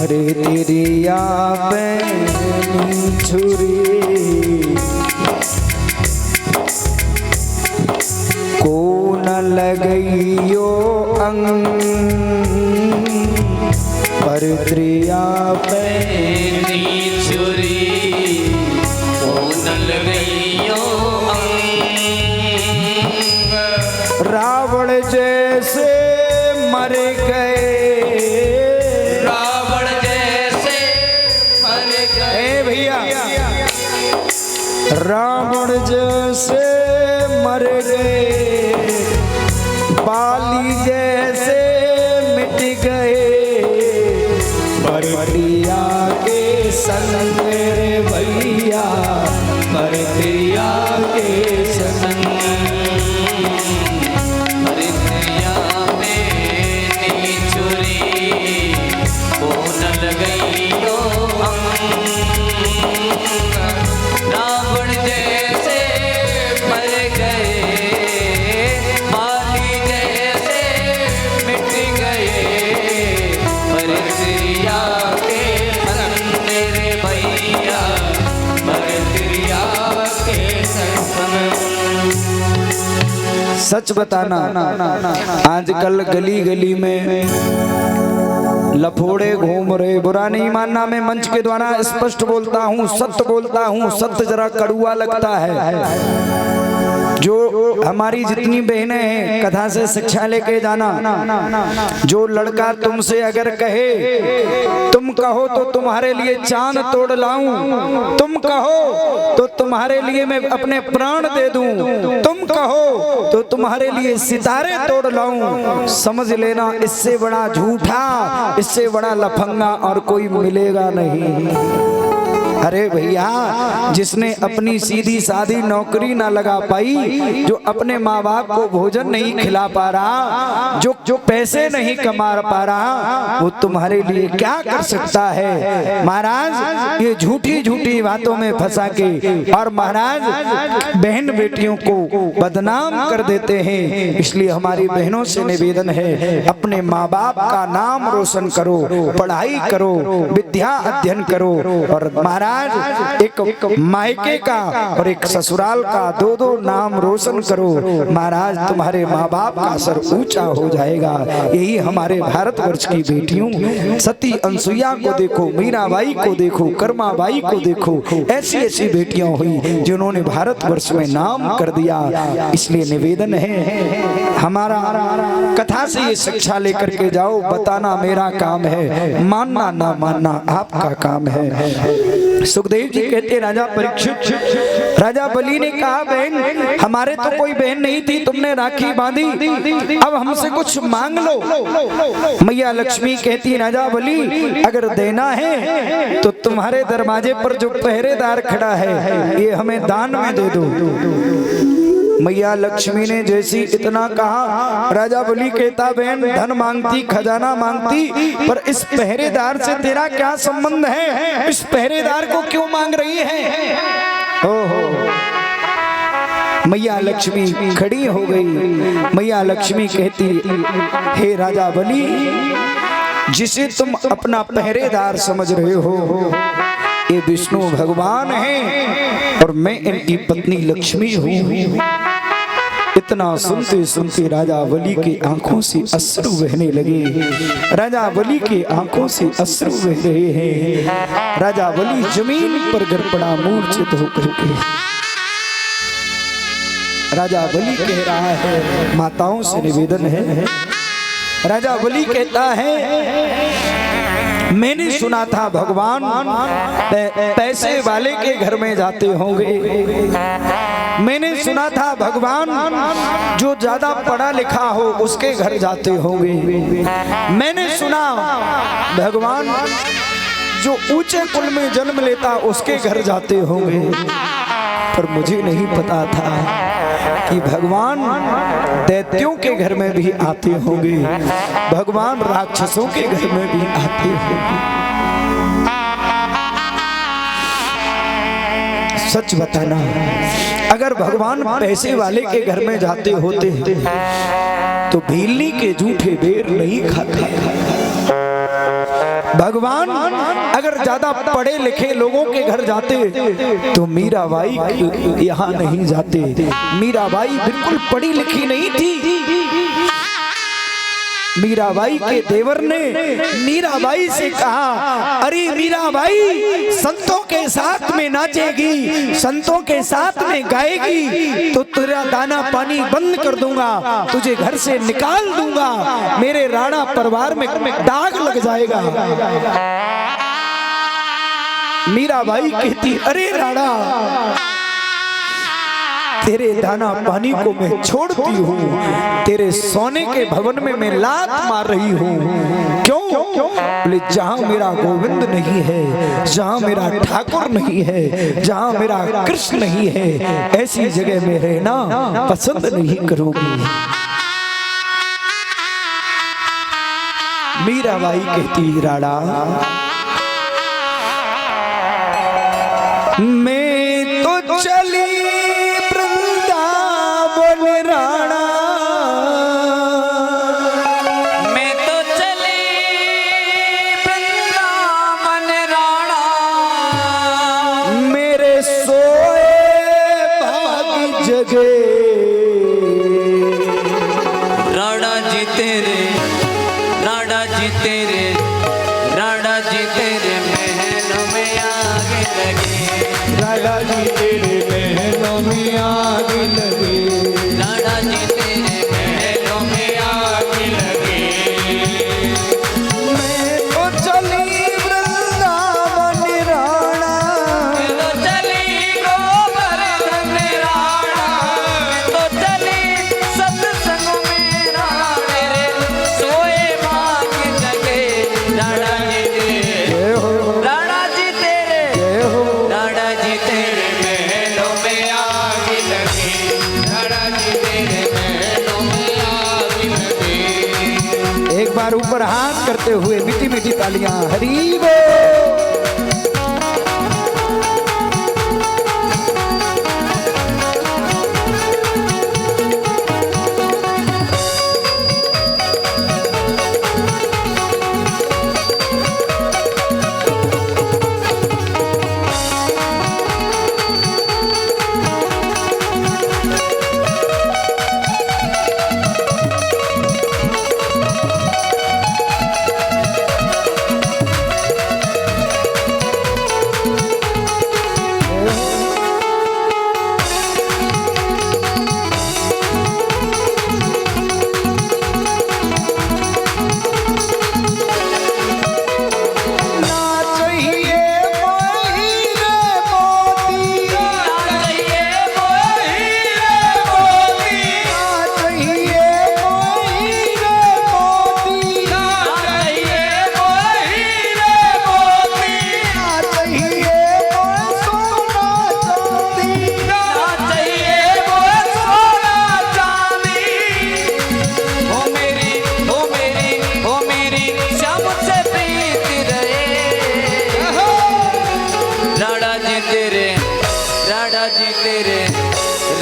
तेरिया पैनी छुरी को न लगइयो अंग, पर त्रिया पैनी छुरी को न लगइयो अंग। रावण जैसे मर गए, रावण जैसे मर गए, बाली जैसे मिट गए, परमरिया के संग रे भैया, परमरिया के संग। परमरिया में चोरी को न लगइयो अंग। रावण जैसे मर गए, बाली जैसे मिट गए, परमरिया के संग रे भैया, परमरिया के संग। सच बताना, आजकल गली गली में लफोड़े घूम रहे, बुरा नहीं मानना, मैं मंच के द्वारा स्पष्ट बोलता हूँ, सत्य बोलता हूँ। सत्य जरा कड़ुआ लगता है। जो हमारी जितनी बहनें हैं, कथा से शिक्षा लेके जाना। जो लड़का तुमसे अगर कहे, तुम कहो तो तुम्हारे लिए चांद तोड़ लाऊं, तुम कहो तो तुम्हारे लिए मैं अपने प्राण दे दूं, तुम कहो तो तुम्हारे लिए सितारे तोड़ लाऊं, समझ लेना इससे बड़ा झूठा, इससे बड़ा लफंगा और कोई मिलेगा नहीं। अरे भैया, जिसने अपनी सीधी सादी नौकरी ना लगा पाई, जो अपने माँ बाप को भोजन नहीं खिला पा रहा, जो पैसे नहीं कमा पा रहा, वो तुम्हारे लिए क्या कर सकता है। महाराज ये झूठी झूठी बातों में फंसा के और महाराज बहन बेटियों को बदनाम कर देते हैं। इसलिए हमारी बहनों से निवेदन है, अपने माँ बाप का नाम रोशन करो, पढ़ाई करो, विद्या अध्ययन करो। और महाराज एक मायके का और एक ससुराल का दो दो नाम रोशन करो। महाराज तुम्हारे माँ बाप का सर ऊंचा हो जाएगा। यही हमारे भारतवर्ष की बेटियों, सती अनसुईया को देखो, मीराबाई को देखो, कर्माबाई को देखो, ऐसी ऐसी बेटियां हुई जिन्होंने भारतवर्ष में नाम कर दिया। इसलिए निवेदन है हमारा, कथा से ये शिक्षा लेकर के जाओ। बताना मेरा काम है, मानना ना मानना आपका काम है। सुखदेव जी कहते राजा परीक्षित, राजा बलि ने कहा बहन हमारे तो कोई बहन नहीं थी, तुमने राखी बांधी, अब हमसे कुछ मांग लो। मैया लक्ष्मी कहती राजा बलि अगर देना है तो तुम्हारे दरवाजे पर जो पहरेदार खड़ा है ये हमें दान में दे दो। मैया लक्ष्मी ने जैसी इतना कहा, राजा बलि कहता बहन धन मांगती, खजाना मांगती, पर इस पहरेदार से तेरा क्या संबंध है? इस पहरेदार को क्यों मांग रही है? ओहो, मैया लक्ष्मी खड़ी हो गई। मैया लक्ष्मी कहती हे राजा बलि, जिसे तुम अपना पहरेदार समझ रहे हो ये विष्णु भगवान हैं और मैं इनकी पत्नी लक्ष्मी हूँ। इतना सुनते सुनते राजा बलि की आंखों से अश्रु बहने लगे। राजा बलि की आंखों से अश्रु बह रहे हैं। राजा बलि जमीन पर गिर पड़ा मूर्छित होकर के। राजा बलि कह रहा है, माताओं से निवेदन है, राजा बलि कहता है मैंने सुना था भगवान पैसे वाले के घर में जाते होंगे। मैंने सुना था भगवान जो ज्यादा पढ़ा लिखा हो उसके घर जाते होंगे। मैंने सुना भगवान जो ऊंचे कुल में जन्म लेता उसके घर जाते होंगे, पर मुझे नहीं पता था कि भगवान दैत्यों के घर में भी आते होंगे, भगवान राक्षसों के घर में भी आते होंगे। सच बताना, अगर भगवान पैसे वाले के घर में जाते होते तो भीलनी के जूठे बेर नहीं खाता। भगवान अगर ज्यादा पढ़े लिखे लोगों के घर जाते तो मीराबाई यहाँ नहीं जाते। मीराबाई बिल्कुल पढ़ी लिखी नहीं थी। मीराबाई के देवर ने मीराबाई से कहा, अरे मीराबाई संतों के साथ में नाचेगी, संतों के साथ में गाएगी तो तेरा दाना पानी बंद कर दूंगा, तुझे घर से निकाल दूंगा, मेरे राणा परिवार में दाग लग जाएगा। मीराबाई कहती, अरे राणा तेरे दाना पानी को मैं छोड़ती हूँ, तेरे सोने के भवन में मैं लात मार रही हूँ। क्यों? बोले जहाँ मेरा गोविंद नहीं है, जहाँ मेरा ठाकुर नहीं है, जहाँ मेरा कृष्ण नहीं है, ऐसी जगह में रहना पसंद नहीं करूँगी। मीराबाई कहती, राणा मैं तो चली प्रणाम करते हुए मीठी मीठी तालियां। हरि बोल।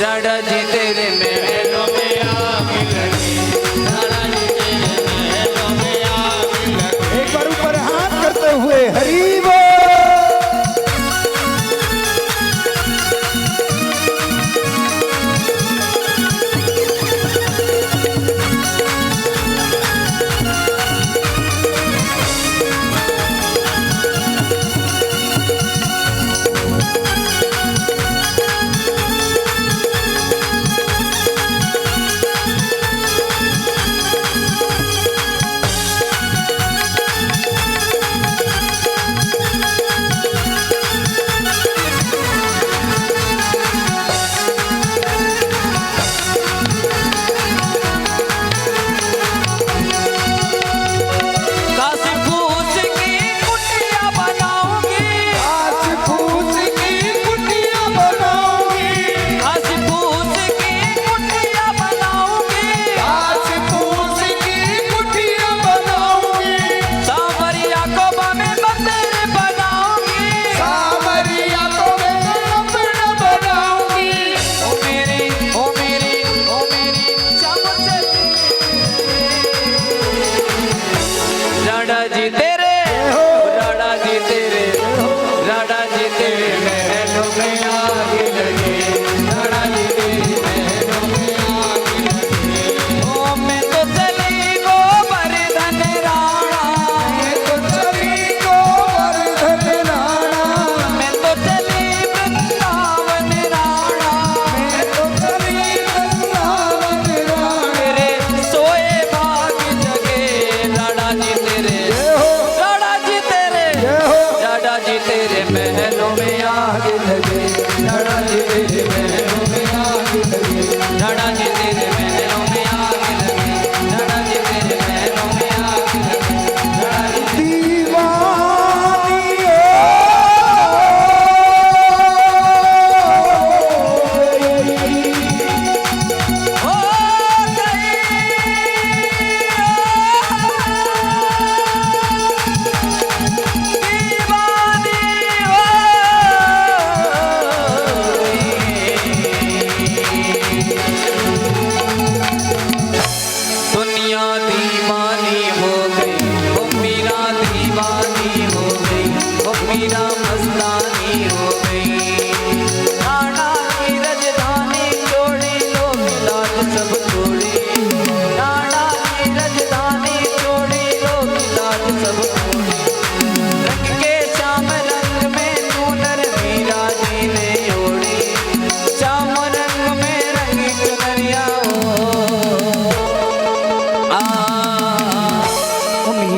राधा जी तेरे महलों में आग लगी, राधा जी तेरे महलों में आग लगी। एक बार ऊपर हाथ करते हुए हरि बोल।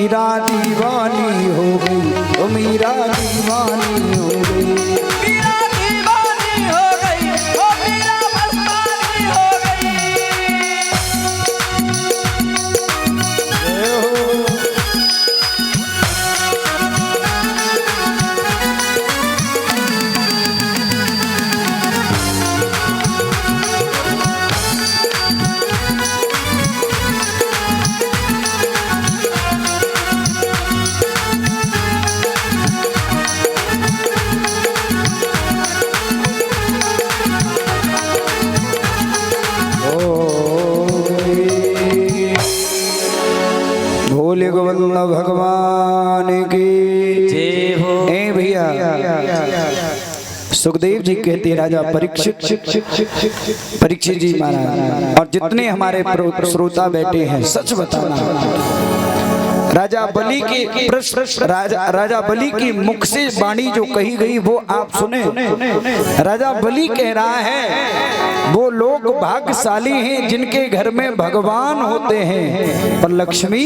मीरा दीवानी हो गई, ओ मीरा दीवानी हो गई, मीरा दीवानी हो गई, ओ मीरा मस्तानी हो गई। भगवान की जय हो। ए भैया, सुखदेव जी कहते हैं राजा परीक्षित जी महाराज और जितने हमारे श्रोता बैठे हैं, सच बताना, राजा बलि के प्रश्न, राजा बलि की मुख से वाणी जो कही गई वो आप सुने। राजा बलि कह रहा है वो लोग भाग्यशाली हैं जिनके घर में भगवान होते हैं पर लक्ष्मी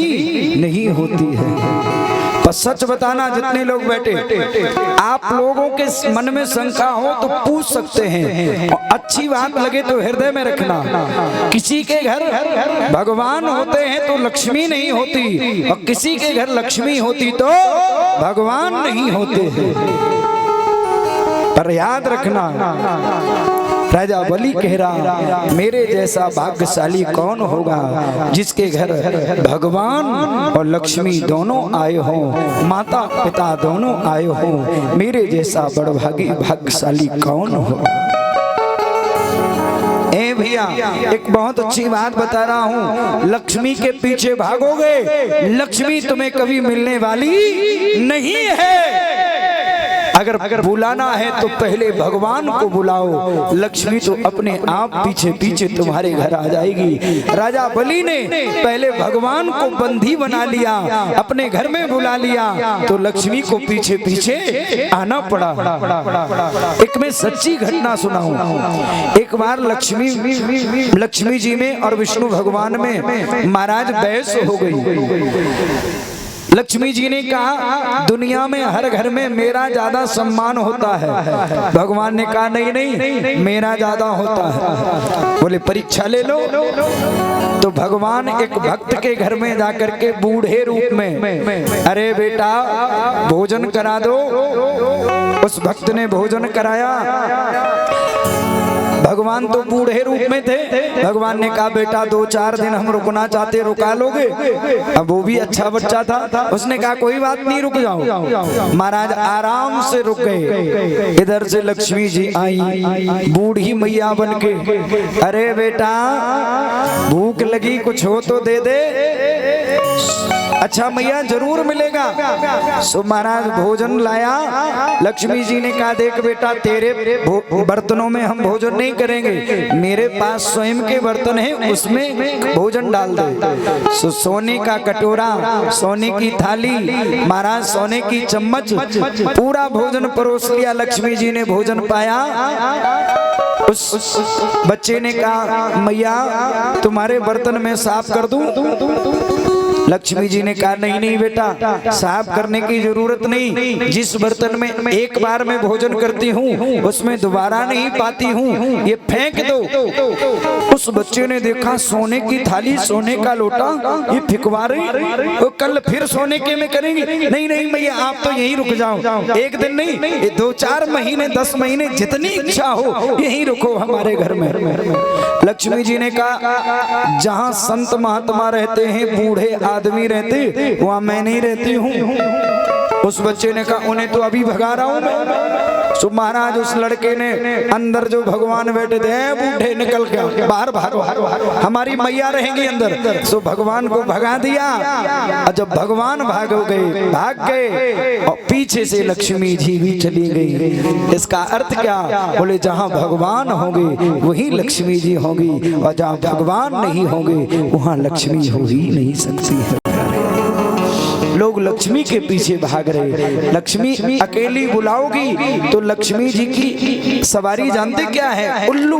नहीं होती है। पर सच बताना, जितने लोग बैठे, आप लोगों के मन में शंका हो तो पूछ सकते हैं और अच्छी बात लगे तो हृदय में रखना। किसी के घर भगवान होते हैं तो लक्ष्मी नहीं होती और किसी के घर लक्ष्मी होती तो भगवान नहीं होते हैं। पर याद रखना, राजा बलि कह रहा मेरे जैसा भाग्यशाली कौन होगा जिसके घर भगवान और लक्ष्मी दोनों आए हों, माता पिता दोनों आए हों। मेरे जैसा बड़भागी भाग्यशाली कौन होगा। ए भैया, एक बहुत अच्छी बात बता रहा हूँ, लक्ष्मी के पीछे भागोगे, लक्ष्मी तुम्हें कभी मिलने वाली नहीं है। अगर बुलाना है तो पहले भगवान को बुलाओ, लक्ष्मी तो अपने आप पीछे पीछे तुम्हारे घर आ जाएगी। राजा बलि ने पहले भगवान को बंदी बना लिया, अपने घर में बुला लिया, तो लक्ष्मी को पीछे पीछे आना पड़ा। एक मैं सच्ची घटना सुनाऊं। एक बार लक्ष्मी जी में और विष्णु भगवान में महाराज बहस हो गई। लक्ष्मी जी ने कहा दुनिया में हर घर में मेरा ज्यादा सम्मान होता है। भगवान ने कहा नहीं नहीं, मेरा ज्यादा होता है। बोले परीक्षा ले लो। तो भगवान एक भक्त के घर में जाकर के बूढ़े रूप में, अरे बेटा भोजन करा दो। उस भक्त ने भोजन कराया। भगवान तो बूढ़े रूप में थे। भगवान ने कहा बेटा 2-4 दिन हम रुकना चाहते, रुका लोगे? अब वो भी अच्छा बच्चा था, उसने कहा कोई बात नहीं, रुक जाओ। महाराज आराम से रुक गए। इधर से लक्ष्मी जी आई बूढ़ी मैया बन के, अरे बेटा भूख लगी, कुछ हो तो दे दे। अच्छा मैया जरूर मिलेगा। सो महाराज भोजन लाया। लक्ष्मी जी ने कहा देख बेटा तेरे बर्तनों में हम भोजन नहीं करेंगे, मेरे पास स्वयं के बर्तन है, उसमें भोजन डाल दे। सो सोने का कटोरा, सोने की थाली, महाराज सोने की चम्मच, पूरा भोजन परोस लिया। लक्ष्मी जी ने भोजन पाया। उस बच्चे ने कहा मैया तुम्हारे बर्तन में साफ कर दूं? लक्ष्मी जी ने कहा नहीं नहीं बेटा, साफ करने की जरूरत नहीं। जिस बर्तन में एक बार मैं भोजन करती हूँ उसमें दोबारा नहीं पाती हूँ, ये फेंक दो। उस बच्चे ने देखा सोने की थाली, सोने का लोटा, ये फिकवा रही, तो कल फिर सोने के में करेंगे। नहीं नहीं भैया आप तो यहीं रुक जाओ, एक दिन नहीं, 2-4 महीने 10 महीने जितनी इच्छा हो यहीं रुको हमारे घर में। लक्ष्मी जी ने कहा जहाँ संत महात्मा रहते हैं, बूढ़े आदमी रहते, वहां मैं नहीं रहती हूँ। उस बच्चे ने कहा उन्हें तो अभी भगा रहा हूं मैं। सो महाराज उस लड़के ने अंदर जो भगवान बैठे थे, बूढ़े निकल के बाहर भागो, हमारी मैया रहेंगी अंदर। सो भगवान को भगा दिया। और जब भगवान भाग गए और पीछे से लक्ष्मी जी भी चली गई। इसका अर्थ क्या? बोले जहाँ भगवान होंगे वहीं लक्ष्मी जी होंगी, और जहाँ भगवान नहीं होंगे वहाँ लक्ष्मी हो ही नहीं सकती है। लोग लक्ष्मी के पीछे भाग रहे। लक्ष्मी अकेली बुलाओगी तो लक्ष्मी जी की सवारी जानते क्या है? उल्लू।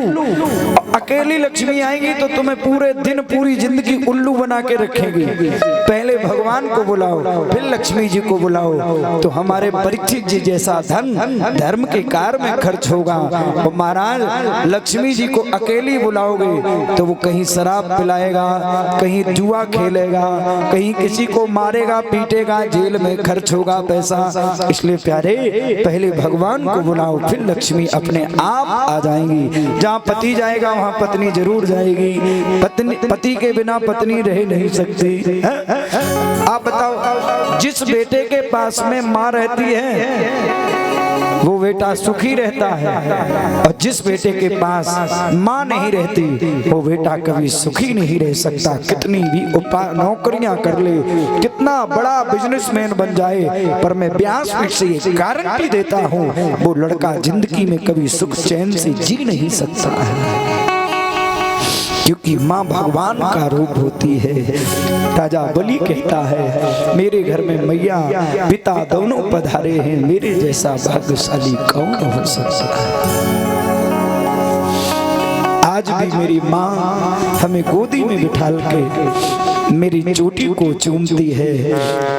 अकेली लक्ष्मी आएगी तो तुम्हें पूरे दिन पूरी जिंदगी उल्लू बना के रखेगी। पहले भगवान को बुलाओ फिर लक्ष्मी जी को बुलाओ तो हमारे परीक्षित जी जैसा धन धर्म के कार्य में खर्च होगा। और महाराज लक्ष्मी जी को अकेली बुलाओगे तो वो कहीं शराब पिलाएगा, कहीं जुआ खेलेगा, कहीं किसी को मारेगा पीटेगा, जेल में खर्च होगा पैसा। इसलिए प्यारे पहले भगवान को बुलाओ फिर लक्ष्मी अपने आप आ जाएंगी। जहाँ पति जाएगा वहाँ पत्नी जरूर जाएगी। पति के बिना पत्नी रह नहीं सकती। आप बताओ जिस बेटे के पास में माँ रहती है वो बेटा सुखी रहता है, और जिस बेटे के पास माँ नहीं रहती वो बेटा कभी सुखी नहीं रह सकता। कितनी भी नौकरियां कर ले, कितना बड़ा बिजनेसमैन बन जाए, पर मैं व्यास से ये गारंटी देता हूँ वो लड़का जिंदगी में कभी सुख चैन से जी नहीं सकता है, क्योंकि माँ भगवान का रूप होती है। राजा बलि कहता है मेरे घर में मैया पिता दोनों पधारे हैं, मेरे जैसा भाग्यशाली कौन हो सकता है। आज भी मेरी माँ हमें गोदी में बिठाल के मेरी चोटी को चूमती है।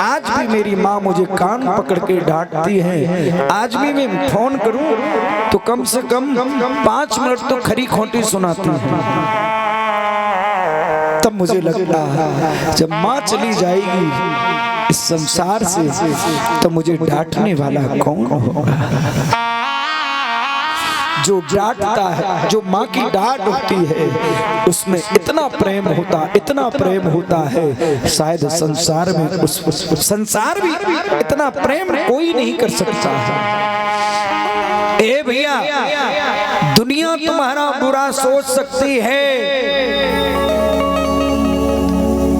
आज भी मेरी माँ मुझे कान पकड़ के डांटती है। आज भी मैं फोन करूं तो कम से कम 5 मिनट तो खरी खोटी सुनाती है। तब मुझे लगता है जब माँ चली जाएगी इस संसार से तो मुझे डांटने वाला कौन होगा। जो डांटता है, जो माँ की डांट होती है उसमें इतना प्रेम होता, इतना प्रेम होता है, शायद संसार में उस संसार भी इतना प्रेम कोई नहीं कर सकता है। ए भैया, दुनिया तुम्हारा बुरा सोच सकती है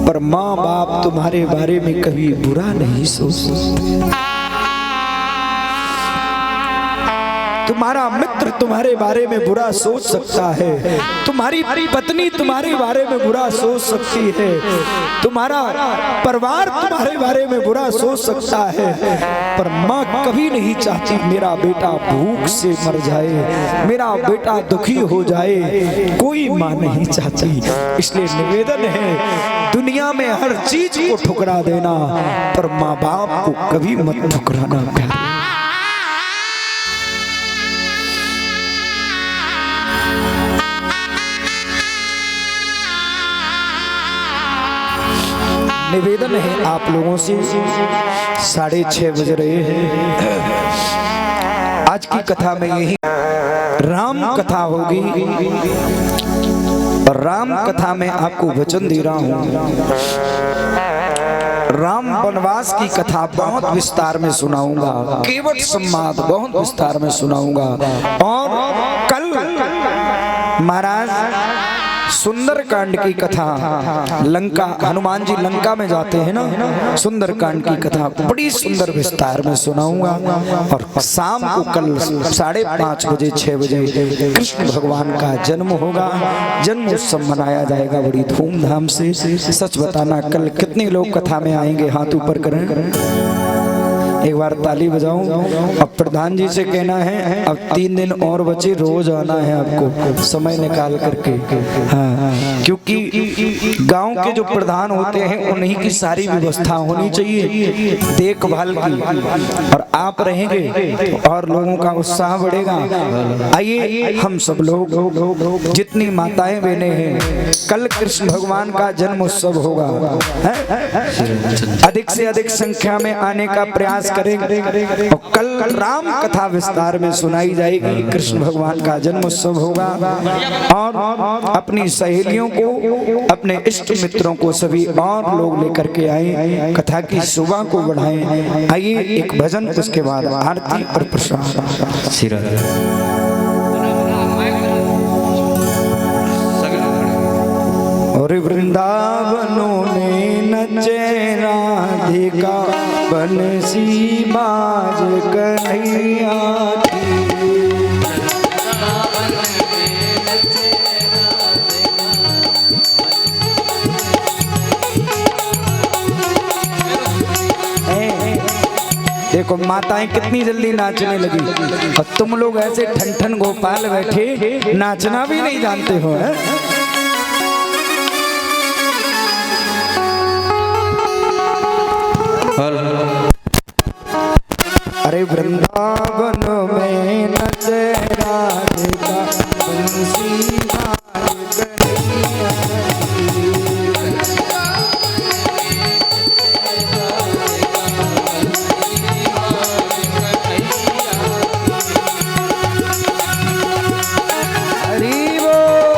पर माँ बाप तुम्हारे बारे में कभी बुरा नहीं सोच सकते। तुम्हारा मित्र तुम्हारे बारे में बुरा सोच सकता है, तुम्हारी पत्नी तुम्हारे बारे में बुरा सोच सकती है, तुम्हारा परिवार तुम्हारे बारे में बुरा सोच सकता है, पर माँ कभी नहीं चाहती मेरा बेटा भूख से मर जाए, मेरा बेटा दुखी हो जाए। कोई माँ नहीं चाहती। इसलिए निवेदन है दुनिया में हर चीज को ठुकरा देना पर माँ बाप को कभी मत ठुकराना। निवेदन है आप लोगों से, 6:30 बज रहे हैं। आज की कथा में यही राम कथा होगी और राम कथा में आपको वचन दे रहा हूँ। राम वनवास की कथा बहुत विस्तार में सुनाऊंगा, केवट संवाद बहुत विस्तार में सुनाऊंगा। और कल महाराज सुंदरकांड की कथा, लंका, हनुमान जी लंका में जाते हैं ना, सुंदरकांड की कथा बड़ी सुंदर विस्तार में सुनाऊंगा। और शाम को कल 5:30 बजे 6 बजे कृष्ण भगवान का जन्म होगा, जन्म उत्सव मनाया जाएगा बड़ी धूमधाम से। सच बताना कल कितने लोग कथा में आएंगे, हाथ ऊपर करें, एक बार ताली बजाऊं। अब प्रधान जी से कहना है अब 3 दिन और बचे, रोज आना है आपको समय निकाल करके। हाँ, क्योंकि गांव के जो प्रधान होते हैं उन्हीं की सारी व्यवस्था होनी चाहिए देखभाल की, और आप रहेंगे तो और लोगों का उत्साह बढ़ेगा। आइए हम सब लोग जितनी माताएं बहने हैं, कल कृष्ण भगवान का जन्म उत्सव होगा, अधिक से अधिक संख्या में आने का प्रयास करेंगे। और कल राम कथा विस्तार में सुनाई जाएगी, कृष्ण भगवान का जन्म उत्सव होगा। और अपनी सहेलियों को, अपने इष्ट मित्रों को सभी और लोग लेकर के आए, कथा की शोभा को बढ़ाएं। आइए एक भजन, उसके बाद आरती और प्रसाद। और वृंदावनों में नचे राधिका, बंसी बाज कन्हैया की। देखो माताएं कितनी जल्दी नाचने लगी, और तुम लोग ऐसे ठन ठन गोपाल बैठे नाचना भी नहीं जानते हो, है? अरे वृंदावन में नचे राधिका, बंसी बाज कन्हैया की। हरि बोल।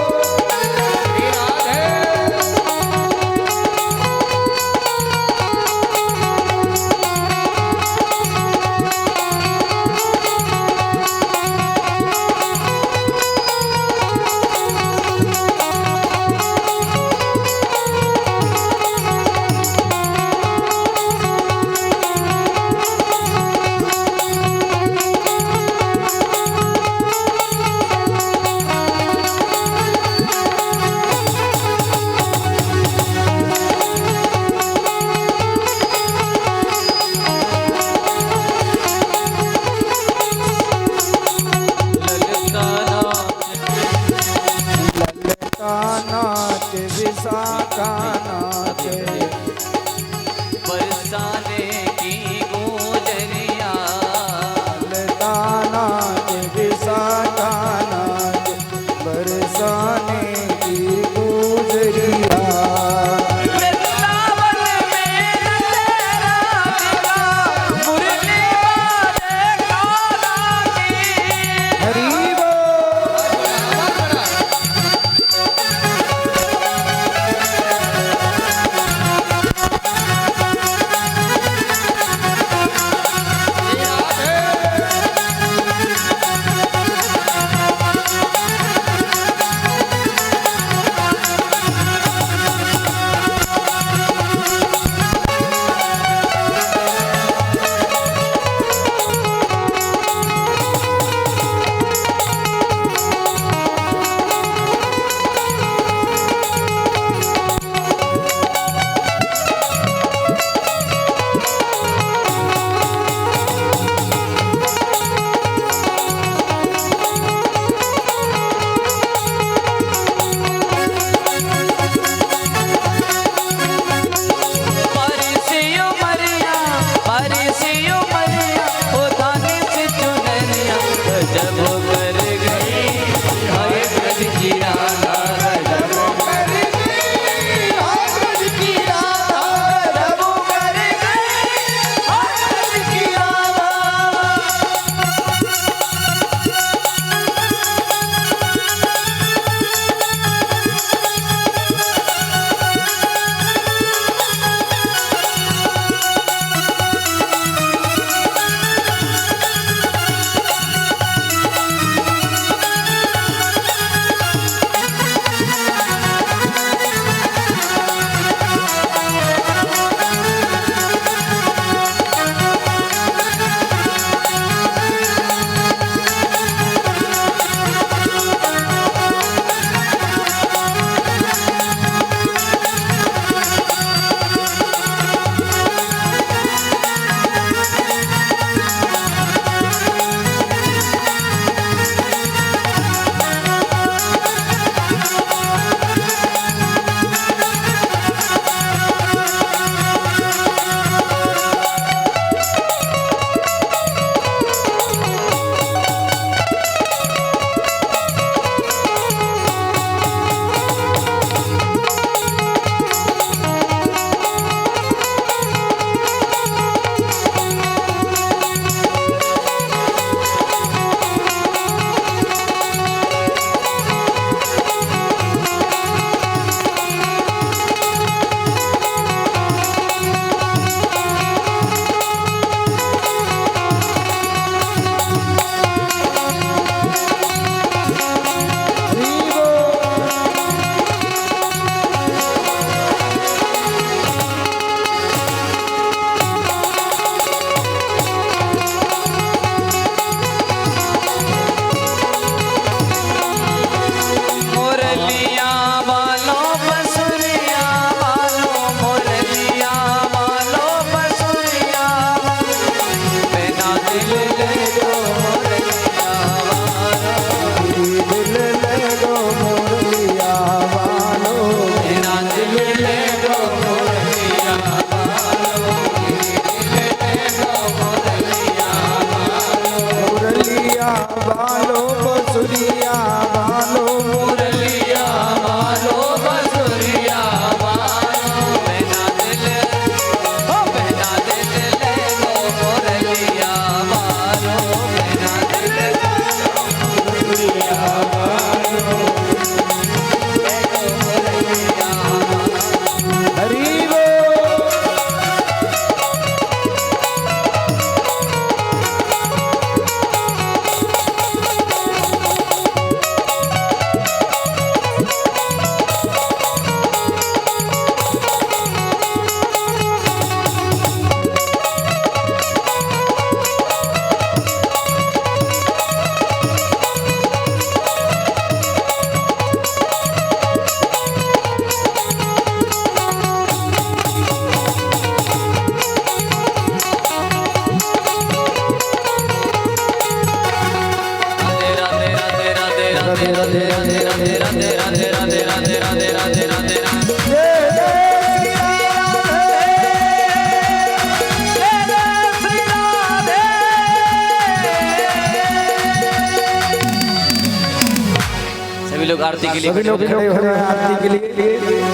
लोग आरती के लिए सभी लोग खड़े हो जाएं आरती के लिए।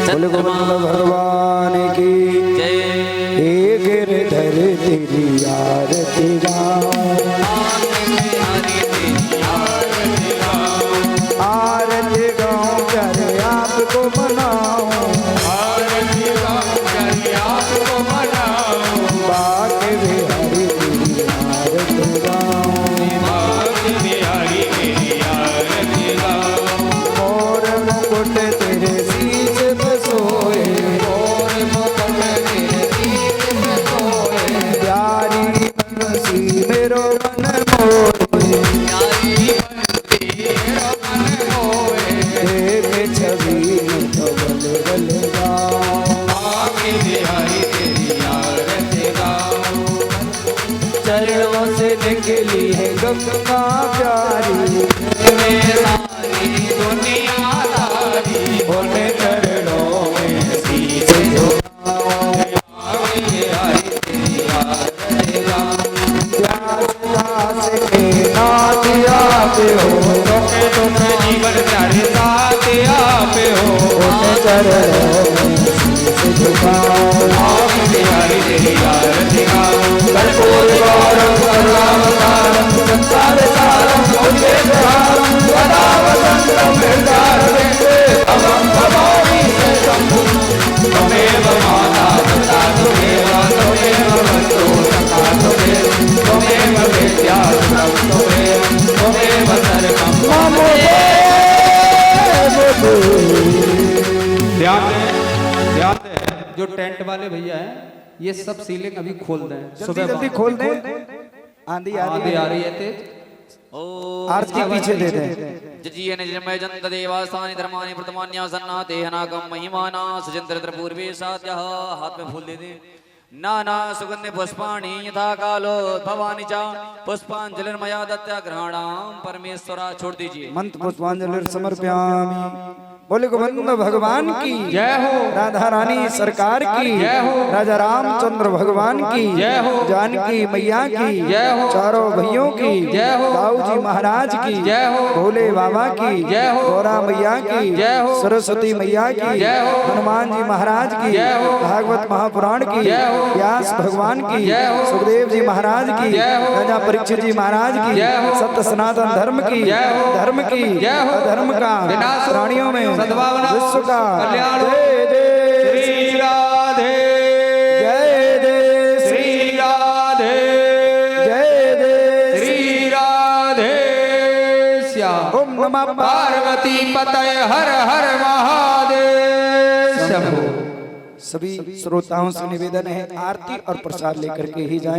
बोले गोविंद भगवान की जय। हे गिरधर तेरी आरती गाऊं, आरती गाऊं प्यारे आपको मनाऊं, बाके बिहारी तेरी आरती गाऊं, मोर मुकुट तेरे शीश पे सोए, प्यारी बंसी मेरो मन मोहे, तेरे छवि में तो बल बल चरणों से निकली है गंगा प्यारी, उन्हें चरणों में शीश झुकाऊं, प्यास के नाथ आपे हो, जीवन प्यारे साथ आप हो, उन्हें चरणों में शीश झुकाऊं, बिहारी तेरी आरती गाऊं, कर्पूर गौरव करुणावतारम संसार सारम भुजगेन्द्रहारम सदा वसंतम हृदयारविंदे अहं भवामि शम्भुं, त्वमेव माता पिता त्वमेव त्वमेव बन्धु सखा त्वमेव विद्या त्वमेव सर्वं मम ध्यान दे। जो टेंट वाले भैया हैं ये सब सीलिंग अभी खोल दें। जल्दी जल्दी खोल दे, आंधी आंधी आ आ रही रही है तेज। ओम आरती पीछे दे दे। जजीय निजमय जंत देवास्थानि धर्मानि प्रतमान्या सन्नाते हनाकम महिमाना सजंत्र पूर्वे सात्यः। हाथ में फूल दे दे। नाना सुगंधि पुष्पाणि यथा कालो भवानी चा पुष्पांजलिर्मया दत्त्या ग्रहणाम परमेश्वरा छोड़ दीजिए। मंत्र पुष्पांजलि समर्पयामि। बोले गोविंद भगवान की जय हो, राधा रानी सरकार की जय हो, राजा रामचंद्र भगवान की जय हो, जानकी मैया की जय हो, चारों भैयों की जय हो, बाबूजी महाराज की जय हो, भोले बाबा की जय हो, गौरा मैया की जय हो, सरस्वती मैया की जय हो, हनुमान जी महाराज की जय हो, भागवत महापुराण की जय हो, व्यास भगवान की जय हो, सुखदेव जी महाराज की जय हो, राजा परीक्षित जी महाराज की जय हो, सत्य सनातन धर्म की जय हो, धर्म की जय हो, अधर्म का विनाश हो, प्राणियों में सद्भावना हो, विश्व का कल्याण हो। जय जय श्री राधे जय जय श्री राधे जय जय श्री राधे श्याम। ओम नमः पार्वती पतय हर हर महादेव शंभो। सभी श्रोताओं से निवेदन है आरती और प्रसाद लेकर के ही जाएं।